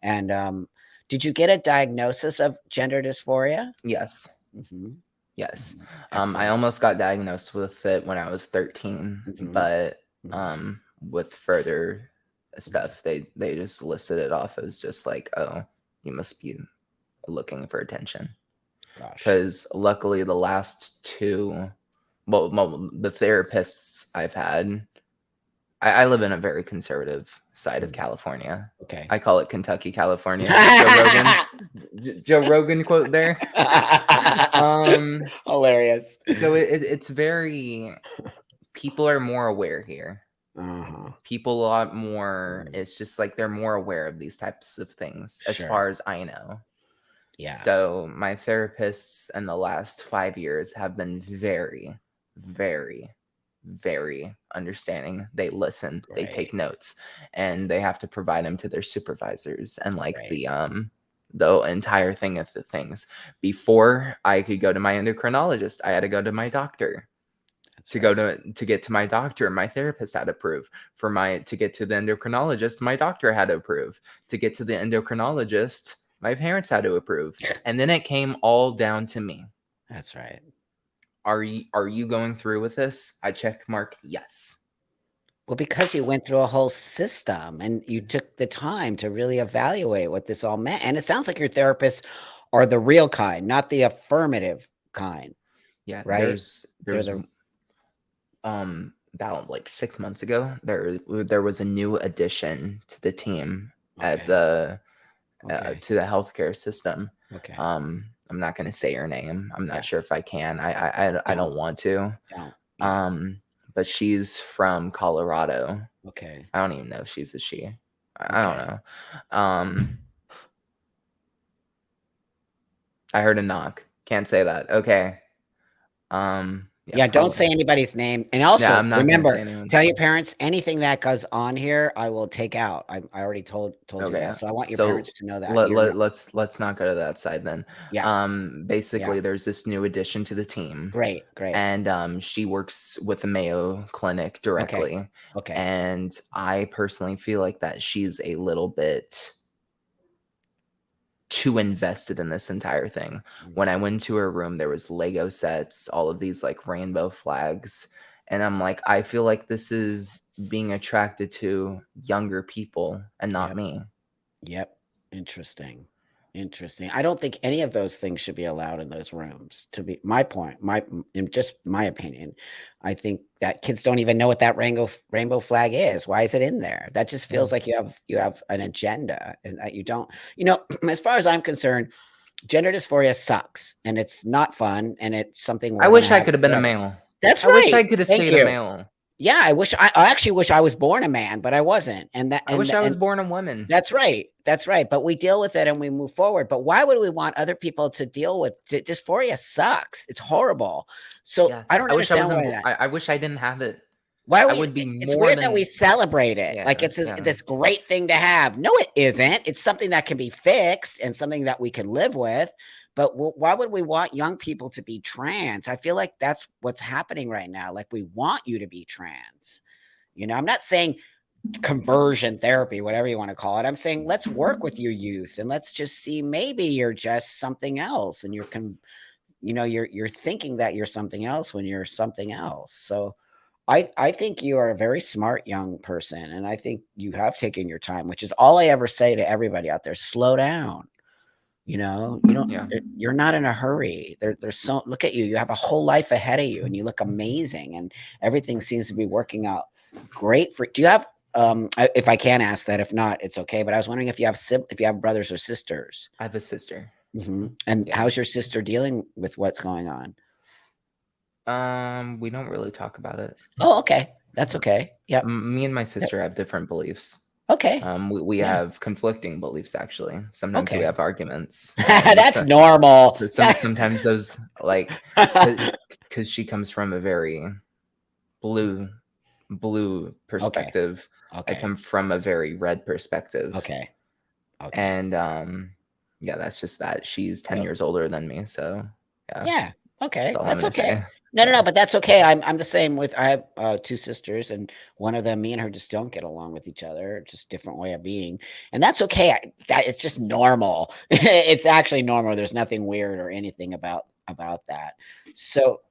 And did you get a diagnosis of gender dysphoria? Yes. Mhm, Yes. mhm. I Excellent. almost got diagnosed with it when I was 13, Mhm, but mhm, with further mhm. stuff, they just listed it off as just like, oh, you must be looking for attention. Gosh. Because luckily, the last two, well, the therapists I've had, I live in a very conservative side of Mm, California. okay. I call it Kentucky, California. Joe Rogan, Joe Rogan quote there. Um, Hilarious. so it's very people are more aware here. Uh-huh. People a lot more. Mhm. It's just like they're more aware of these types of things, as Sure. far as I know. Yeah. So my therapists in the last 5 years have been very, very, very understanding. They listen, they take Great. notes, and they have to provide them to their supervisors and like Great. the entire thing of the things. Before I could go to my endocrinologist, I had to go to my doctor. That's To right. go to get to my doctor, my therapist had to approve. To get to the endocrinologist, my doctor had to approve. To get to the endocrinologist, my parents had to approve. And then it came all down to me. That's right. Are you going through with this? I check mark yes. Well, because you went through a whole system and you took the time to really evaluate what this all meant. And it sounds like your therapists are the real kind, not the affirmative kind, Yeah, right? They're there's the about like 6 months ago, there was a new addition to the team at okay. the Okay. to the healthcare system. Okay. I'm not gonna say her name. I'm not Yeah. sure if I can. I Don't, don't want to. don't. Yeah. Um, but she's from Colorado. Okay. I don't even know if she's a she. I don't Okay. know. Um, I heard a knock. Can't say that. Okay. Yeah, Yeah, don't say probably. anybody's name, and Yeah, also, I'm not gonna say remember, anyone's tell your name. parents anything that goes on here, I will take out. I already told you that, Okay. so I want your parents So to know that you're not. let's not go to that side then. Yeah, yeah. Basically there's this new addition to the team, Great, great. and she works with the Mayo Clinic Okay, directly, okay. and I personally feel like that she's a little bit too invested in this entire thing. When Mhm. I went to her room, there was Lego sets, all of these like rainbow flags, and I'm like, I feel like this is being attracted to younger people and not Yep, me. yep. Interesting. Interesting. I don't think any of those things should be allowed in those rooms, to be my point, in just my opinion. I think that kids don't even know what that rainbow flag is. Why is it in there? That just Yeah. feels like you have an agenda and that you don't, you know, as far as I'm concerned, gender dysphoria sucks and it's not fun and it's something I we're gonna wish I have could have been a forever. male. That's I wish right. I could have Thank stayed a you. male. Yeah, I actually wish I was born a man, but I wasn't. And that I wish I was and born a woman. that's right. That's right. But we deal with it and we move forward. But why would we want other people to deal with dysphoria sucks. It's horrible. So Yeah. I don't I wish I understand wasn't why that. I wish I didn't have it. Why I we would be it's more weird that we than celebrate it, like yeah, it's yeah. this great thing to have. No, it isn't. It's something that can be fixed and something that we can live with, but why would we want young people to be trans? I feel like that's what's happening right now, like, we want you to be trans. You know, I'm not saying conversion therapy, whatever you wanna call it. I'm saying let's work with your youth and let's just see maybe you're just something else and you know, you're thinking that you're something else when you're something else. So I think you are a very smart young person, and I think you have taken your time, which is all I ever say to everybody out there. Slow down. You know, you don't. Yeah. You're not in a hurry. There's so look at you. You have a whole life ahead of you, and you look amazing, and everything seems to be working out great for. Do you have? If I can ask that, if not, it's okay. But I was wondering if you have if you have brothers or sisters. I have a sister. And Yeah. how's your sister dealing with what's going on? We don't really talk about it. Oh, okay. That's okay. Yep. Me and my Yep. sister have different beliefs. Okay. We Yeah. have conflicting beliefs actually. Sometimes we Okay. have arguments, and That's normal. sometimes those like because she comes from a very blue Okay, perspective. I okay, come from a very red perspective, okay, okay. and yeah, that's just that. She's 10 Yep. years older than me, so yeah, Yeah, that's okay, all I'm that's gonna okay. say. No, no, Yeah, no, but that's okay. I'm the same with I have, 2 sisters, and one of them me and her just don't get along with each other, just different way of being, and that's okay. That it's just normal. It's actually normal. There's nothing weird or anything about that. So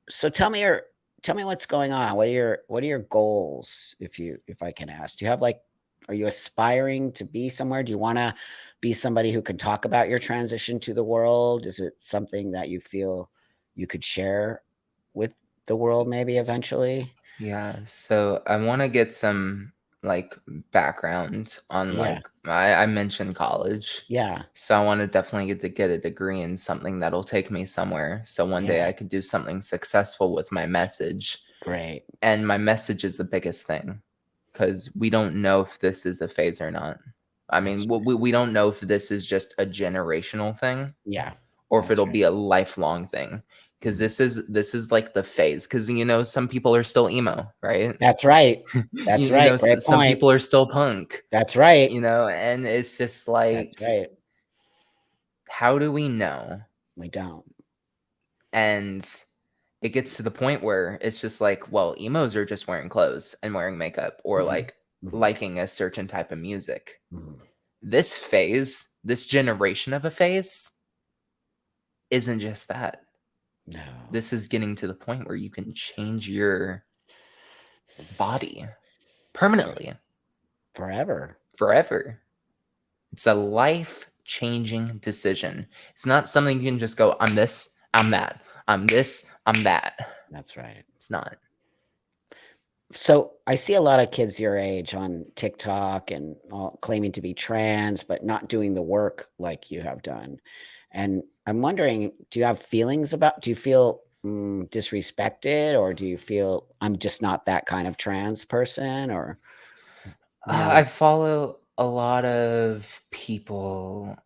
so tell me what's going on. What are your goals, if I can ask? Do you have like are you aspiring to be somewhere? Do you wanna be somebody who can talk about your transition to the world? Is it something that you feel you could share with the world maybe eventually? yeah. So I want to get some like background on Yeah, like I mentioned college, yeah, so I want to definitely get a degree in something that'll take me somewhere. So one day yeah, I could do something successful with my message, great. and my message is the biggest thing because we don't know if this is a phase or not. I That's mean, right. we don't know if this is just a generational thing Yeah, or if that's it'll right. be a lifelong thing. Because Mhm. this is like the phase. Because you know, some people are still emo, right? That's right. That's You know, right. Great some point. people are still punk. That's right. You know, and it's just That's like, right. how do we know? We don't. And it gets to the point where it's just like, well, emos are just wearing clothes and wearing makeup or Mhm, like mhm, liking a certain type of music. mhm. This phase, this generation of a phase, isn't just that. No. This is getting to the point where you can change your body permanently, Forever. forever. It's a life changing decision. It's not something you can just go, I'm this, I'm that. I'm this, I'm that. That's right. It's not. So I see a lot of kids your age on TikTok and all claiming to be trans, but not doing the work like you have done. And I'm wondering, do you feel disrespected, or do you feel I'm just not that kind of trans person, or, you I know? follow a lot of people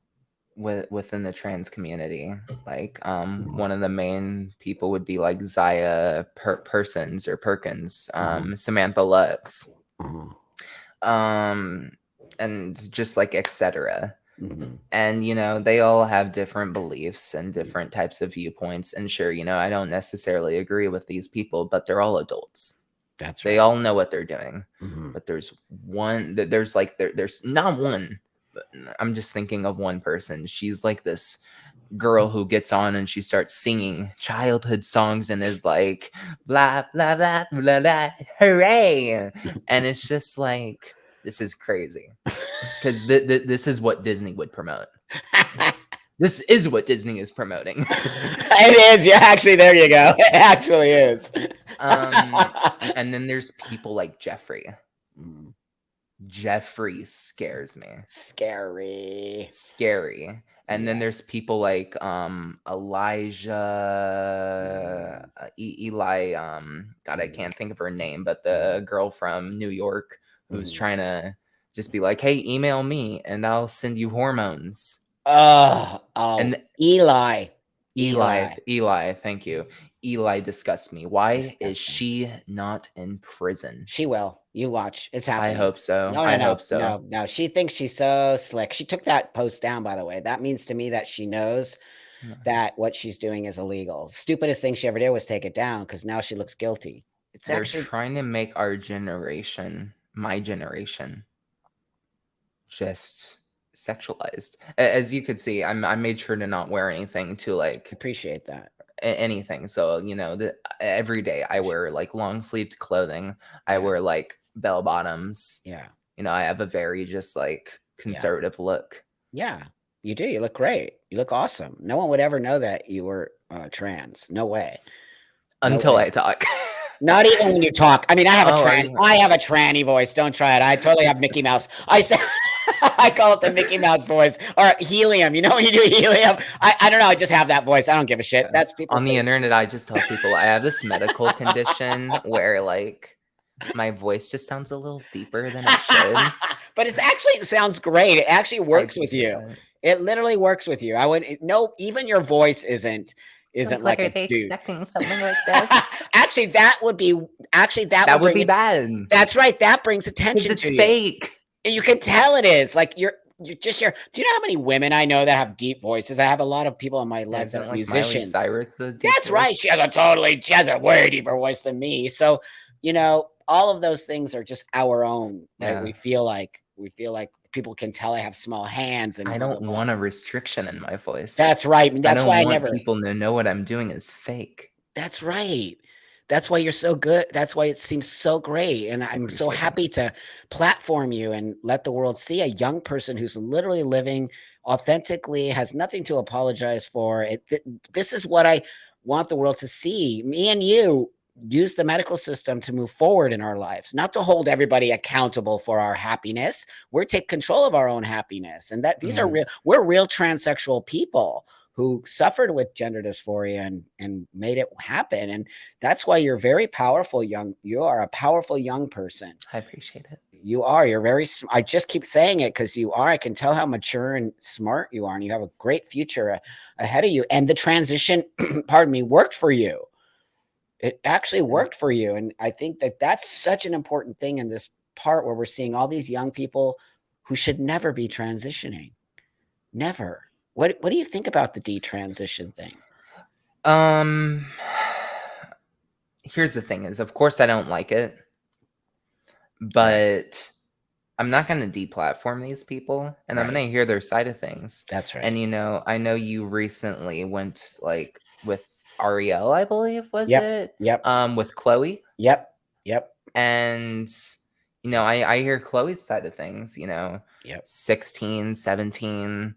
within the trans community. Like, Mhm, one of the main people would be like Zaya Persons or Perkins, uh-huh, Samantha Lux, uh-huh, um, and just like etc. mhm, And they all have different beliefs and different types of viewpoints. And sure, I don't necessarily agree with these people, but they're all adults. that's They right. all know what they're doing. Mhm. But there's one that there's like there's not one, but I'm just thinking of one person. She's like this girl who gets on and she starts singing childhood songs and is like blah blah blah blah blah hooray. And it's just like, this is crazy, because this is what Disney would promote. This is what Disney is promoting. It is, yeah, actually, there you go. It actually is. um and then there's people like Jeffrey. Mm, Jeffrey scares me. scary. Scary. And then Yeah. there's people like Mm, Eli, God, I mm, can't think of her name, but the mm, girl from New York who's mm. trying to just be like, hey, email me and I'll send you hormones. Oh, And Eli. Eli, Eli. Eli, thank you. Eli disgusts me. Why is Disgusting. she not in prison? She will. You watch. It's I happening. hope so. No, no, I no, hope so. no, no. She thinks she's so slick. She took that post down, by the way. That means to me that she knows that what she's doing is illegal. Stupidest thing she ever did was take it down, because now she looks guilty. It's They're actually trying to make our generation, my generation, just sexualized. As you could see, I made sure to not wear anything to like appreciate that. anything. So every day I wear like long sleeved clothing. I Yeah, wear like bell bottoms. yeah, I have a very just like yeah, conservative look yeah. You do. You look great. You look awesome. No one would ever know that you were trans. No way. No until way. I talk. Not even when you talk. I mean, Oh, are you? I have a tranny voice. Don't try it. I totally have Mickey Mouse. I say I call it the Mickey Mouse voice, or helium. You know when you do helium? I don't know. I just have that voice. I don't give a shit. That's people On the say. internet, I just tell people I have this medical condition where like my voice just sounds a little deeper than it should. But it sounds great. It actually I works with appreciate you. it. It literally works with you. I would no, even your voice isn't Like, what like are a they dude. expecting? Something like this? Actually, that That would would bring be it. bad That's right. That brings because attention it's to you. fake. You can tell it is like you just your. Do you know how many women I know that have deep voices? I have a lot of people in my life that Isn't are like Miley musicians. Cyrus the deep That's right. voice? She has a way deeper voice than me. So, all of those things are just our own, right? Yeah. We feel like people can tell I have small hands and I blah blah don't blah. want a restriction in my voice. That's right. And I that's why don't I want never. people to know what I'm doing is fake. That's right. That's why you're so good. That's why it seems so great. And I I'm so appreciate it. happy to platform you and let the world see a young person who's literally living authentically, has nothing to apologize for. This is what I want the world to see. Me and you use the medical system to move forward in our lives, not to hold everybody accountable for our happiness. We're take control of our own happiness. And that these are Yeah, we're real transsexual people who suffered with gender dysphoria and made it happen. And that's why you're very powerful you are a powerful young person. I appreciate it. You are. You're very I just keep saying it because you are. I can tell how mature and smart you are, and you have a great future ahead of you. And the transition, pardon me, worked for you. It actually Yeah. worked for you. And I think that that's such an important thing in this part where we're seeing all these young people who should never be transitioning. Never. What do you think about the detransition thing? Um, Here's the thing is, of course, I don't like it, Right. but I'm not going to deplatform these people, and I'm Right. going to hear their side of things. That's And right. I know you recently went like with Arielle, I believe, was Yep. it? Yep. With Chloe. Yep. Yep. And I hear Chloe's side of things, Yep. 16, 17,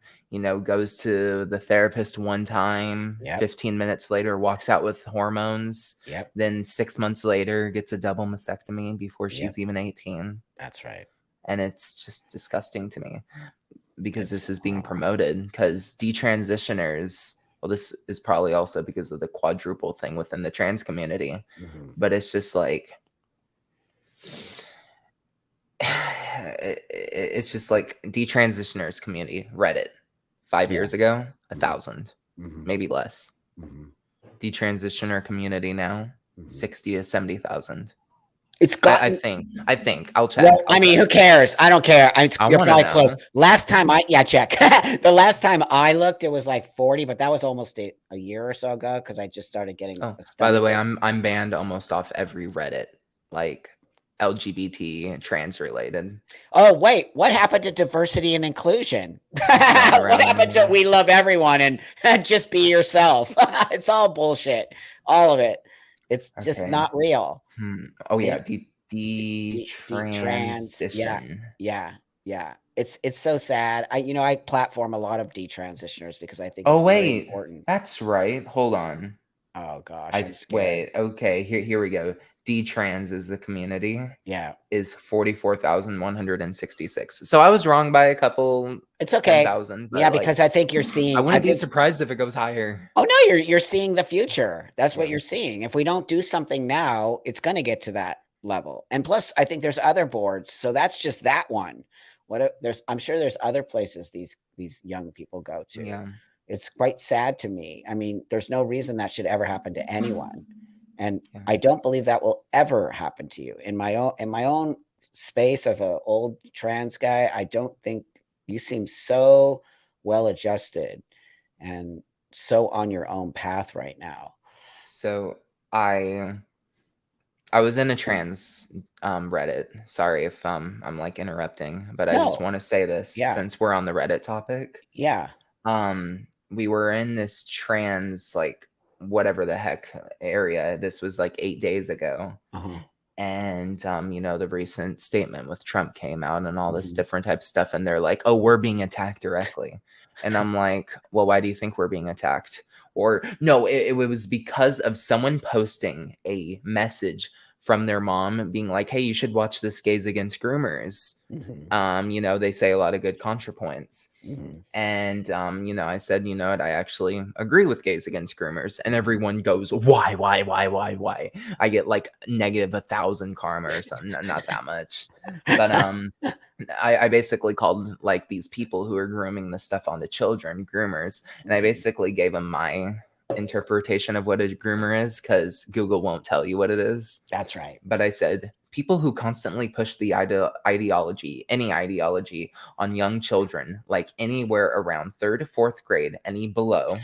goes to the therapist one time, Yep. 15 minutes later walks out with hormones, Yep. then 6 months later gets a double mastectomy before Yep. she's even 18, That's right. and it's just disgusting to me. because It's this is being promoted. Because detransitioners, well, this is probably also because of the quadruple thing within the trans community, mhm. but it's just like it's just like detransitioners community Reddit 5 years Yeah. ago, a Mhm, thousand, mhm, maybe less. mhm, Detransitioner community now, mhm. 60 to 70,000. It's I gotten think. I think. I'll well, check. I'll I mean, check. who cares? I don't care. I You're want to probably close. know. Last time yeah, check. The last time I looked, it was like 40, but that was almost a year or so ago because I just started getting Oh, a by the stomach way, ache. I'm banned almost off every Reddit, like LGBT and trans related. Oh, wait, what happened to diversity and inclusion? Run What happened to around. we love everyone and just be yourself? It's all bullshit. All of it. It's just Okay. not real. Oh yeah, And trans. Yeah. detransition. Yeah. Yeah. It's so sad. I platform a lot of detransitioners because I think Oh it's very wait, important. that's right. Hold on. Oh gosh, I I'm scared. wait. Okay, here we go. Detrans is the community Yeah. is 44,166. So I was wrong by a couple It's okay. 10,000, Yeah, but because like I think you're I seeing I wouldn't be think surprised if it goes higher. oh no, you're seeing the future. That's what Yeah. you're seeing. If we don't do something now, it's going to get to that level. And plus, I think there's other boards. So that's just that one. There's I'm sure there's other places these young people go to. Yeah. It's quite sad to me. I mean, there's no reason that should ever happen to anyone. And Yeah. I don't believe that will ever happen to you. In my own space of an old trans guy, I don't think you seem so well adjusted and so on your own path right now. So I was in a trans Reddit. Sorry if I'm like interrupting, but I just No. want to say this Yeah. since we're on the Reddit topic. Yeah. We were in this trans like whatever the heck area. This was like 8 days ago. Uh-huh. And the recent statement with Trump came out and all this Mhm. different type of stuff, and they're like, oh, we're being attacked directly. And I'm like, well, why do you think we're being attacked? Or no, it was because of someone posting a message from their mom being like, hey, you should watch this Gays Against Groomers. Mhm. They say a lot of good contrapoints. Mhm. And I said, you know what, I actually agree with Gays Against Groomers. And Mhm. everyone goes, why? I get like negative 1,000 karma or something, not that much. But I basically called like these people who are grooming this stuff onto children groomers, and I Mhm. basically gave them my interpretation of what a groomer is, because Google won't tell you what it is. That's right. But I said, people who constantly push the ideology, any ideology, on young children, like anywhere around third to fourth grade, any below,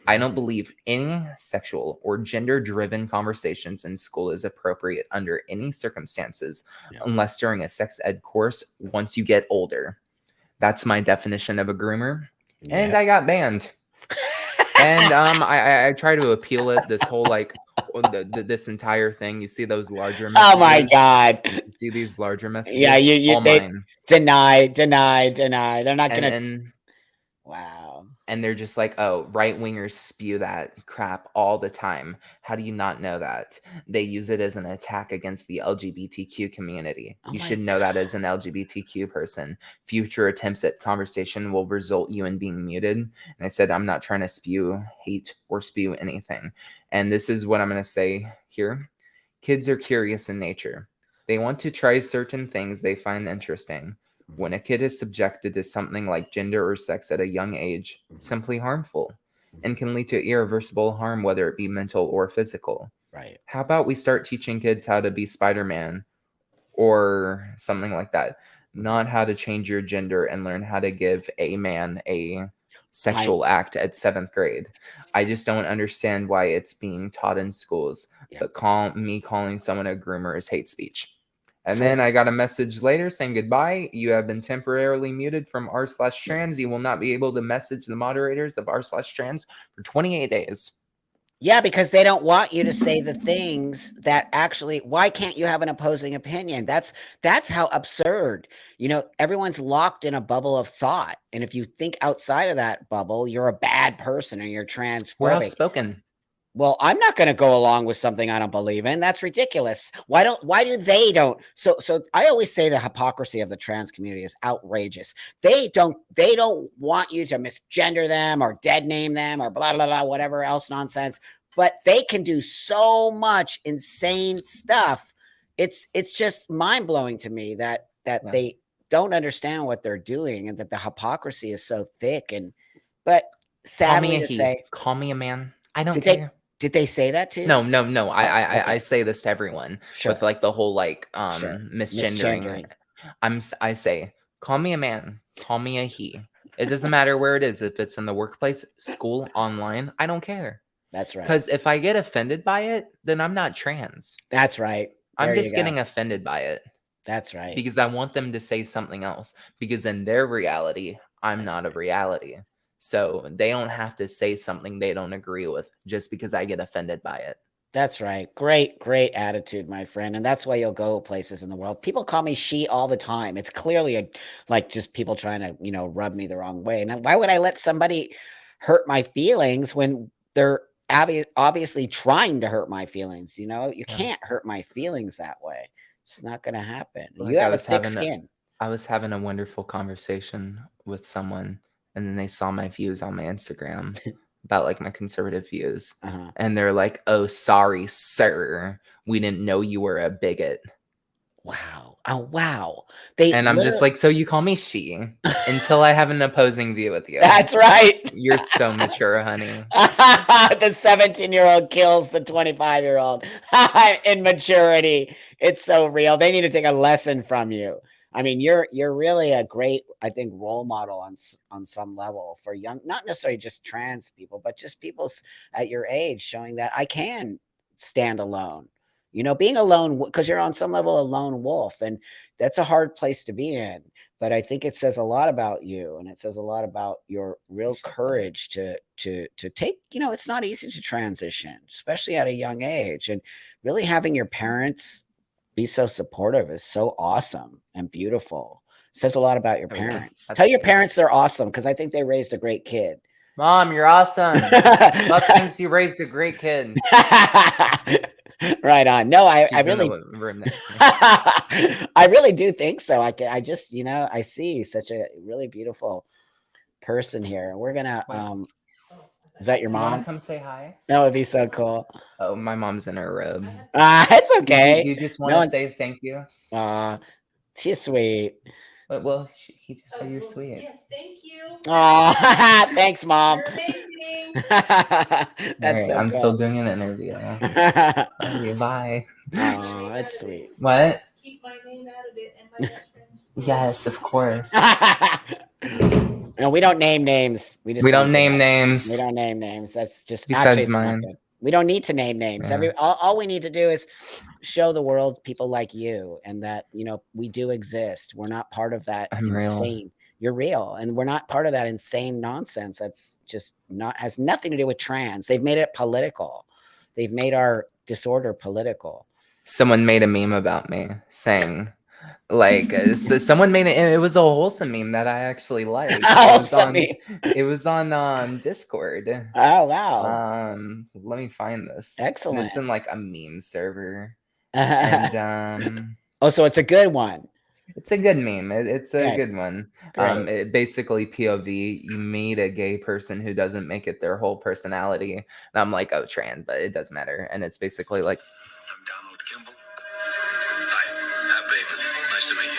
I don't Mhm. believe any sexual or gender driven conversations in school is appropriate under any circumstances Yeah. unless during a sex ed course once you get older. That's my definition of a groomer. And Yep. I got banned. And I try to appeal it, this whole like this entire thing. You see those larger Oh my messages? god. You see these larger Yeah, messages? you All they mine. deny, deny, deny. They're not And gonna and wow. and they're just like, oh, right wingers spew that crap all the time. How do you not know that? They use it as an attack against the LGBTQ community. Oh You my should know that as an LGBTQ person. Future attempts at conversation will result you in being muted. And I said, I'm not trying to spew hate or spew anything. And this is what I'm going to say here. Kids are curious in nature. They want to try certain things they find interesting. When Mhm. a kid is subjected to something like gender or sex at a young age, it's Mhm. simply harmful and Mhm. can lead to irreversible harm, whether it be mental or physical. Right. How about we start teaching kids how to be Spider Man or something like that? Mhm. Not how to change your gender and learn how to give a man a I sexual act at seventh grade. I just don't understand why it's being taught in schools, yeah. but calling someone a groomer is hate speech. And then Pers- I got a message later saying goodbye. You have been temporarily muted from r slash yeah. trans. You will not be able to message the moderators of r slash trans for 28 days. Yeah, because they don't want you to say the things that actually why can't you have an opposing opinion? That's how absurd. Everyone's locked in a bubble of thought. And if you think outside of that bubble, you're a bad person or you're We're transphobic. outspoken. Well, I'm not going to go along with something I don't believe in. That's ridiculous. Why do they don't? So I always say the hypocrisy of the trans community is outrageous. They don't want you to misgender them or dead name them or blah blah blah whatever else nonsense, but they can do so much insane stuff. It's just mind-blowing to me that Yeah. they don't understand what they're doing and that the hypocrisy is so thick. And but Call me sadly a to he. say, Call me a man. I don't did they care. did they say that too? No, no, no. I Oh, I I I okay. say this to everyone with, Sure, like, the whole, like, sure. misgendering. Misgendering. I say, "Call me a man. Call me a he." It doesn't matter where it is, if it's in the workplace, school, online, I don't care. That's right. Because if I get offended by it, then I'm not trans. That's right. I'm There you just go. getting offended by it That's right. because I want them to say something else, because in their reality, I'm That's not a right. reality. So, they don't have to say something they don't agree with just because I get offended by it. That's right. Great, great attitude, my friend. And that's why you'll go places in the world. People call me she all the time. It's clearly like just people trying to, rub me the wrong way. And why would I let somebody hurt my feelings when they're obviously trying to hurt my feelings? You Yeah. can't hurt my feelings that way. It's not going to happen. You Like, have a thick skin. I was having a wonderful conversation with someone, and then they saw my views on my Instagram about, like, my conservative views, Uh-huh. and they're like, "Oh, sorry, sir. We didn't know you were a bigot." Wow. Oh, wow. They And I'm just literally like, "So you call me she until I have an opposing view with you. That's right. You're so mature, honey." The 17-year-old kills the 25-year-old in maturity. It's so real. They need to take a lesson from you. I mean, you're really a great, I think, role model on some level for young, not necessarily just trans people, but just people at your age, showing that I can stand alone. Being alone because you're on some level a lone wolf, and that's a hard place to be in. But I think it says a lot about you, and it says a lot about your real Appreciate that. courage to take. It's not easy to transition, especially at a young age, and really having your parents be so supportive is so awesome and beautiful. It says a lot about your Oh, yeah. parents. That's Tell your great. parents they're awesome because I think they raised a great kid. "Mom, you're awesome. Pup thinks you raised a great kid." Right on. No, I She's in the really room next to me. I really do think so. I just, I see such a really beautiful person here. We're gonna Wait, is that your do you wanna mom? come say hi? That would be so cool. Oh, my mom's in her robe. It's Do okay. you just No wanna one say thank you? uh she's sweet. Well, he just said you're sweet. Yes, thank you. Oh, thanks, mom. You're amazing. That's Alright, so I'm still cool. doing an interview. Love you, bye. Make sure Oh, you that's edit sweet. it. What? Keep my name out of it and my best friend's. Yes, of course. No, we don't name names. We just We don't don't do name that. We names don't name names. That's just actually besides it's not mine. good. We don't need to name names. Yeah, All we need to do is show the world people like you and that, we do exist. We're not part of that I'm real. insane. You're real, and we're not part of that insane nonsense that's just not has nothing to do with trans. They've made it political. They've made our disorder political. Someone made a meme about me saying, like, so someone made it, and it was a wholesome meme that I actually liked. It was Also on me. Discord. Oh, wow. Let me find this. And Excellent. it's in, like, a meme server. And Oh, so it's a good one. it's a good meme. It's a Yeah, good one. great. It basically POV, you meet a gay person who doesn't make it their whole personality. And I'm like, oh, trans, but it doesn't matter. And it's basically like, I'm Donald Kimball. Hi, Babe. Nice to meet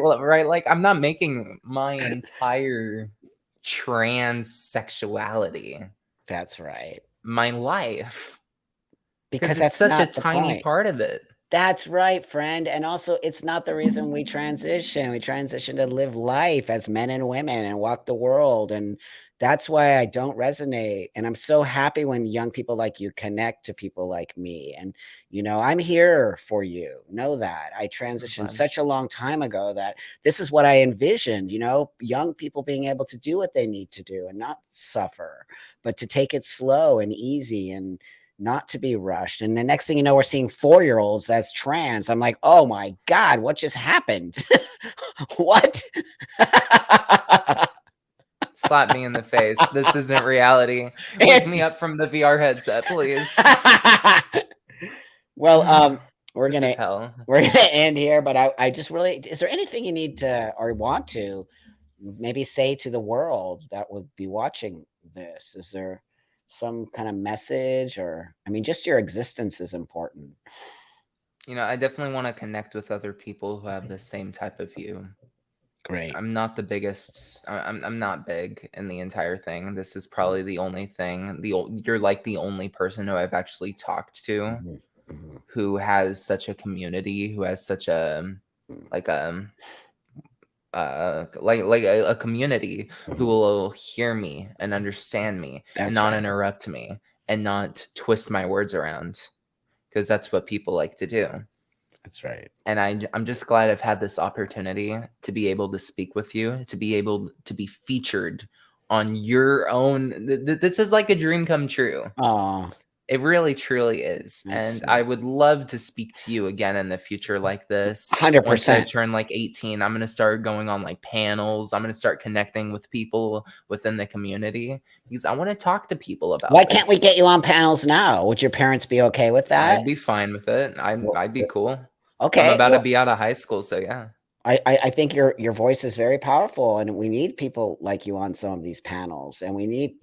you. right, like I'm not making my entire trans sexuality That's right. my life because Because it's that's such a not the tiny point. part of it. That's right, friend. And also, it's not the reason we transition. We transition to live life as men and women and walk the world. And that's why I don't resonate. And I'm so happy when young people like you connect to people like me. And, I'm here for you. Know that. I I'm transitioned glad. such a long time ago that this is what I envisioned, young people being able to do what they need to do and not suffer, but to take it slow and easy and not to be rushed. And the next thing you know, we're seeing 4-year-olds as trans. I'm like, oh my God, what just happened? What? It's slap me in the face. This isn't reality. Wake It's- me up from the VR headset, please. Well, we're This is gonna hell. end here, but I just really, is there anything you need to or want to maybe say to the world that would be watching this? Is there some kind of message, or I mean, just your existence is important. You know, I definitely want to connect with other people who have the same type of view. Great. I'm not the biggest. I'm not big in the entire thing. This is probably the only thing. You're like the only person who I've actually talked to Mhm, mhm, who has such a community, who has such a like a a community who mhm. will hear me and understand me and That's not right. interrupt me and not twist my words around, because that's what people like to do. That's right. And I'm just glad I've had this opportunity to be able to speak with you, to be able to be featured on your own. This is like a dream come true. Oh, It really, truly is. that's And I sweet. would love to speak to you again in the future like this. Once I 100%. turn like 18, I'm going to start going on like panels. I'm going to start connecting with people within the community because I want to talk to people about Why can't we this. get you on panels now? Would your parents be okay with that? I'd be fine with it. I'd be cool. I'm Okay. about to Well, be out of high school, so yeah. I think your voice is very powerful, and we need people like you on some of these panels. And we need,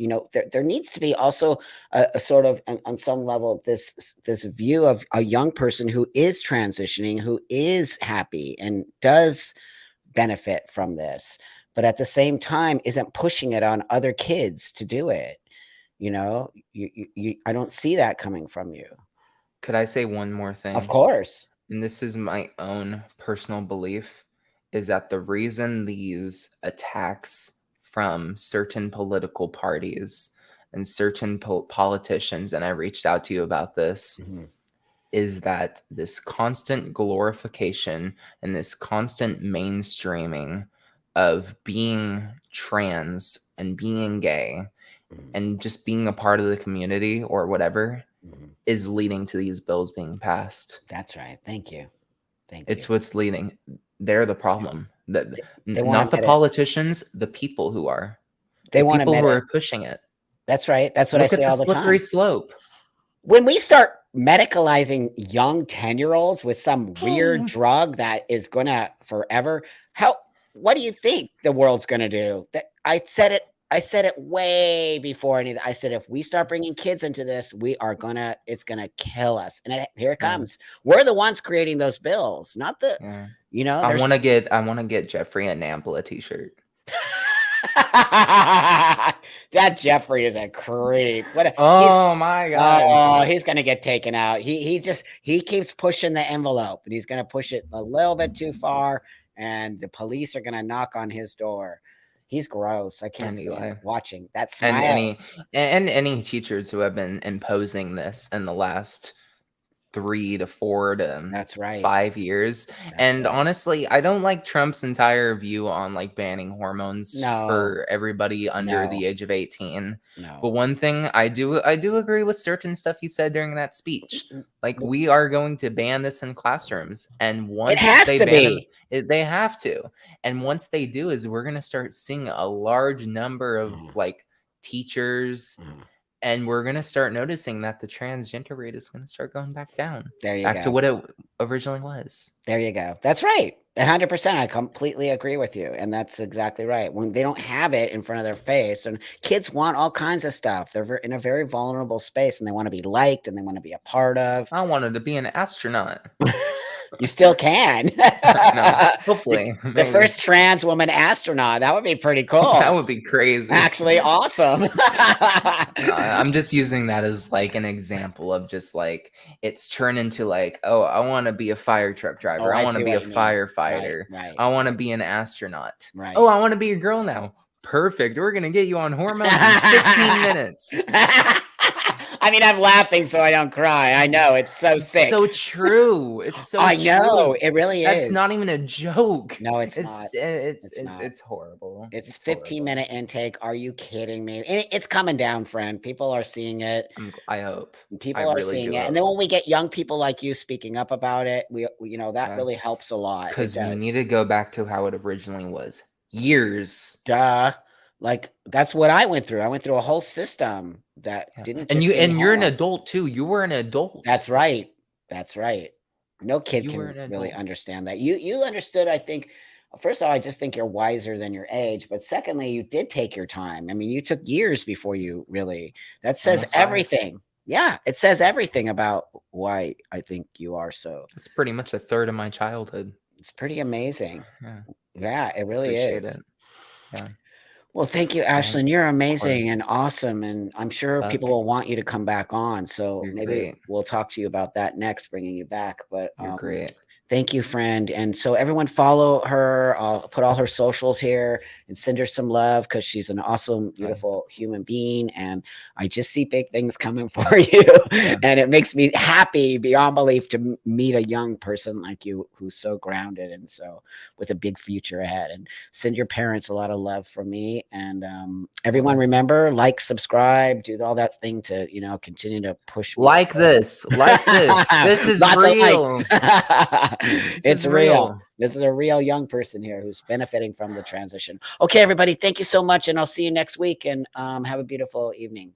there needs to be also a sort of on some level this view of a young person who is transitioning, who is happy and does benefit from this, but at the same time isn't pushing it on other kids to do it. I don't see that coming from you. Could I say one more thing? Of course. And this is my own personal belief, is that the reason these attacks from certain political parties and certain politicians, and I reached out to you about this, Mhm. is that this constant glorification and this constant mainstreaming of being trans and being gay Mhm. and just being a part of the community or whatever Mhm. is leading to these bills being passed. That's right. Thank you. Thank It's you. what's leading. They're the problem. They want Not to the admit it. politicians, the people who are. They The want to people admit who it. are pushing it. That's right. That's what I Look say at the all the slippery time. slope. When we start medicalizing young 10-year-olds with some weird drug that is gonna forever, what do you think the world's gonna do? I said it way before any of that. I said, if we start bringing kids into this, it's gonna kill us. And here it Yeah. comes. We're the ones creating those bills, not the, Yeah. I there's want to get Jeffrey and Namble a t-shirt. that Jeffrey is a creep. Oh my god. Oh, he's gonna get taken out. He keeps pushing the envelope, and he's gonna push it a little bit too far, and the police are gonna knock on his door. He's gross. I can't And stand Eli. watching that And smile. any teachers who have been imposing this in the last 3 to 4 to That's right. 5 years. That's And right. honestly, I don't like Trump's entire view on like banning hormones No, for everybody under no, the age of 18. But no. one thing I do agree with certain stuff he said during that speech. Like, It we are going to ban this in classrooms, and once has they to ban be. they have to. And once they do, is we're going to start seeing a large number of like teachers, Mhm. and we're going to start noticing that the transgender rate is going to start going back down, There you back to go. what it originally was. There you go. That's right. 100%. I completely agree with you. And that's exactly right. When they don't have it in front of their face, and kids want all kinds of stuff, they're in a very vulnerable space, and they want to be liked and they want to be a part of. I wanted to be an astronaut. You still can. No, hopefully, The maybe. first trans woman astronaut. That would be pretty That cool. would be crazy. Actually, awesome. I'm just using that as like an example of just like it's turned into like, oh, I want to be a fire truck driver. Oh, I I want to see be a what you mean. Right, firefighter. right, I want to right, be an astronaut. right. Oh, I want to be a girl now. Perfect. We're gonna get you on hormones in 15 minutes. I mean, I'm laughing so I don't cry. I know it's so sick. So true. It's so I know true. it really That's is. not even a joke. No, it's not. It's not. it's horrible. It's horrible. 15-minute intake. Are you kidding me? And it's coming down, friend. People are seeing it. I hope. People I are really seeing do it. hope. And then when we get young people like you speaking up about it, that Yeah. really helps a lot. It Because we does. need to go back to how it originally was. Years. Duh. Like, that's what I went through. I went through a whole system that Yeah. didn't And just give me you're an hormones. adult too. You were an adult. That's right. That's right. No kid You were can an really adult. understand that. You understood, I think. First of all, I just think you're wiser than your age. But secondly, you did take your time. I mean, you took years before you really. That says Almost 5. everything. Yeah, it says everything about why I think you are so. It's pretty much a third of my childhood. It's pretty amazing. Yeah. Yeah, it really Appreciate is. it. Yeah. Well, thank you, Right. Ashlynn. You're Of amazing and course. awesome, and I'm sure people Buck, will want you to come back on. So you're maybe great. we'll talk to you about that next, bringing you back. But You're great. thank you, friend. And so everyone follow her. I'll put all her socials here and send her some love because she's an awesome, beautiful human being. And I just see big things coming for you. Yeah. And it makes me happy beyond belief to meet a young person like you who's so grounded and so with a big future ahead. And send your parents a lot of love from me. And everyone remember, like, subscribe, do all that thing to, continue to push me. Like this. Like this. This is Lots real. of likes. It's is real. real. This is a real young person here who's benefiting from the transition. Okay, everybody, thank you so much, and I'll see you next week. And have a beautiful evening.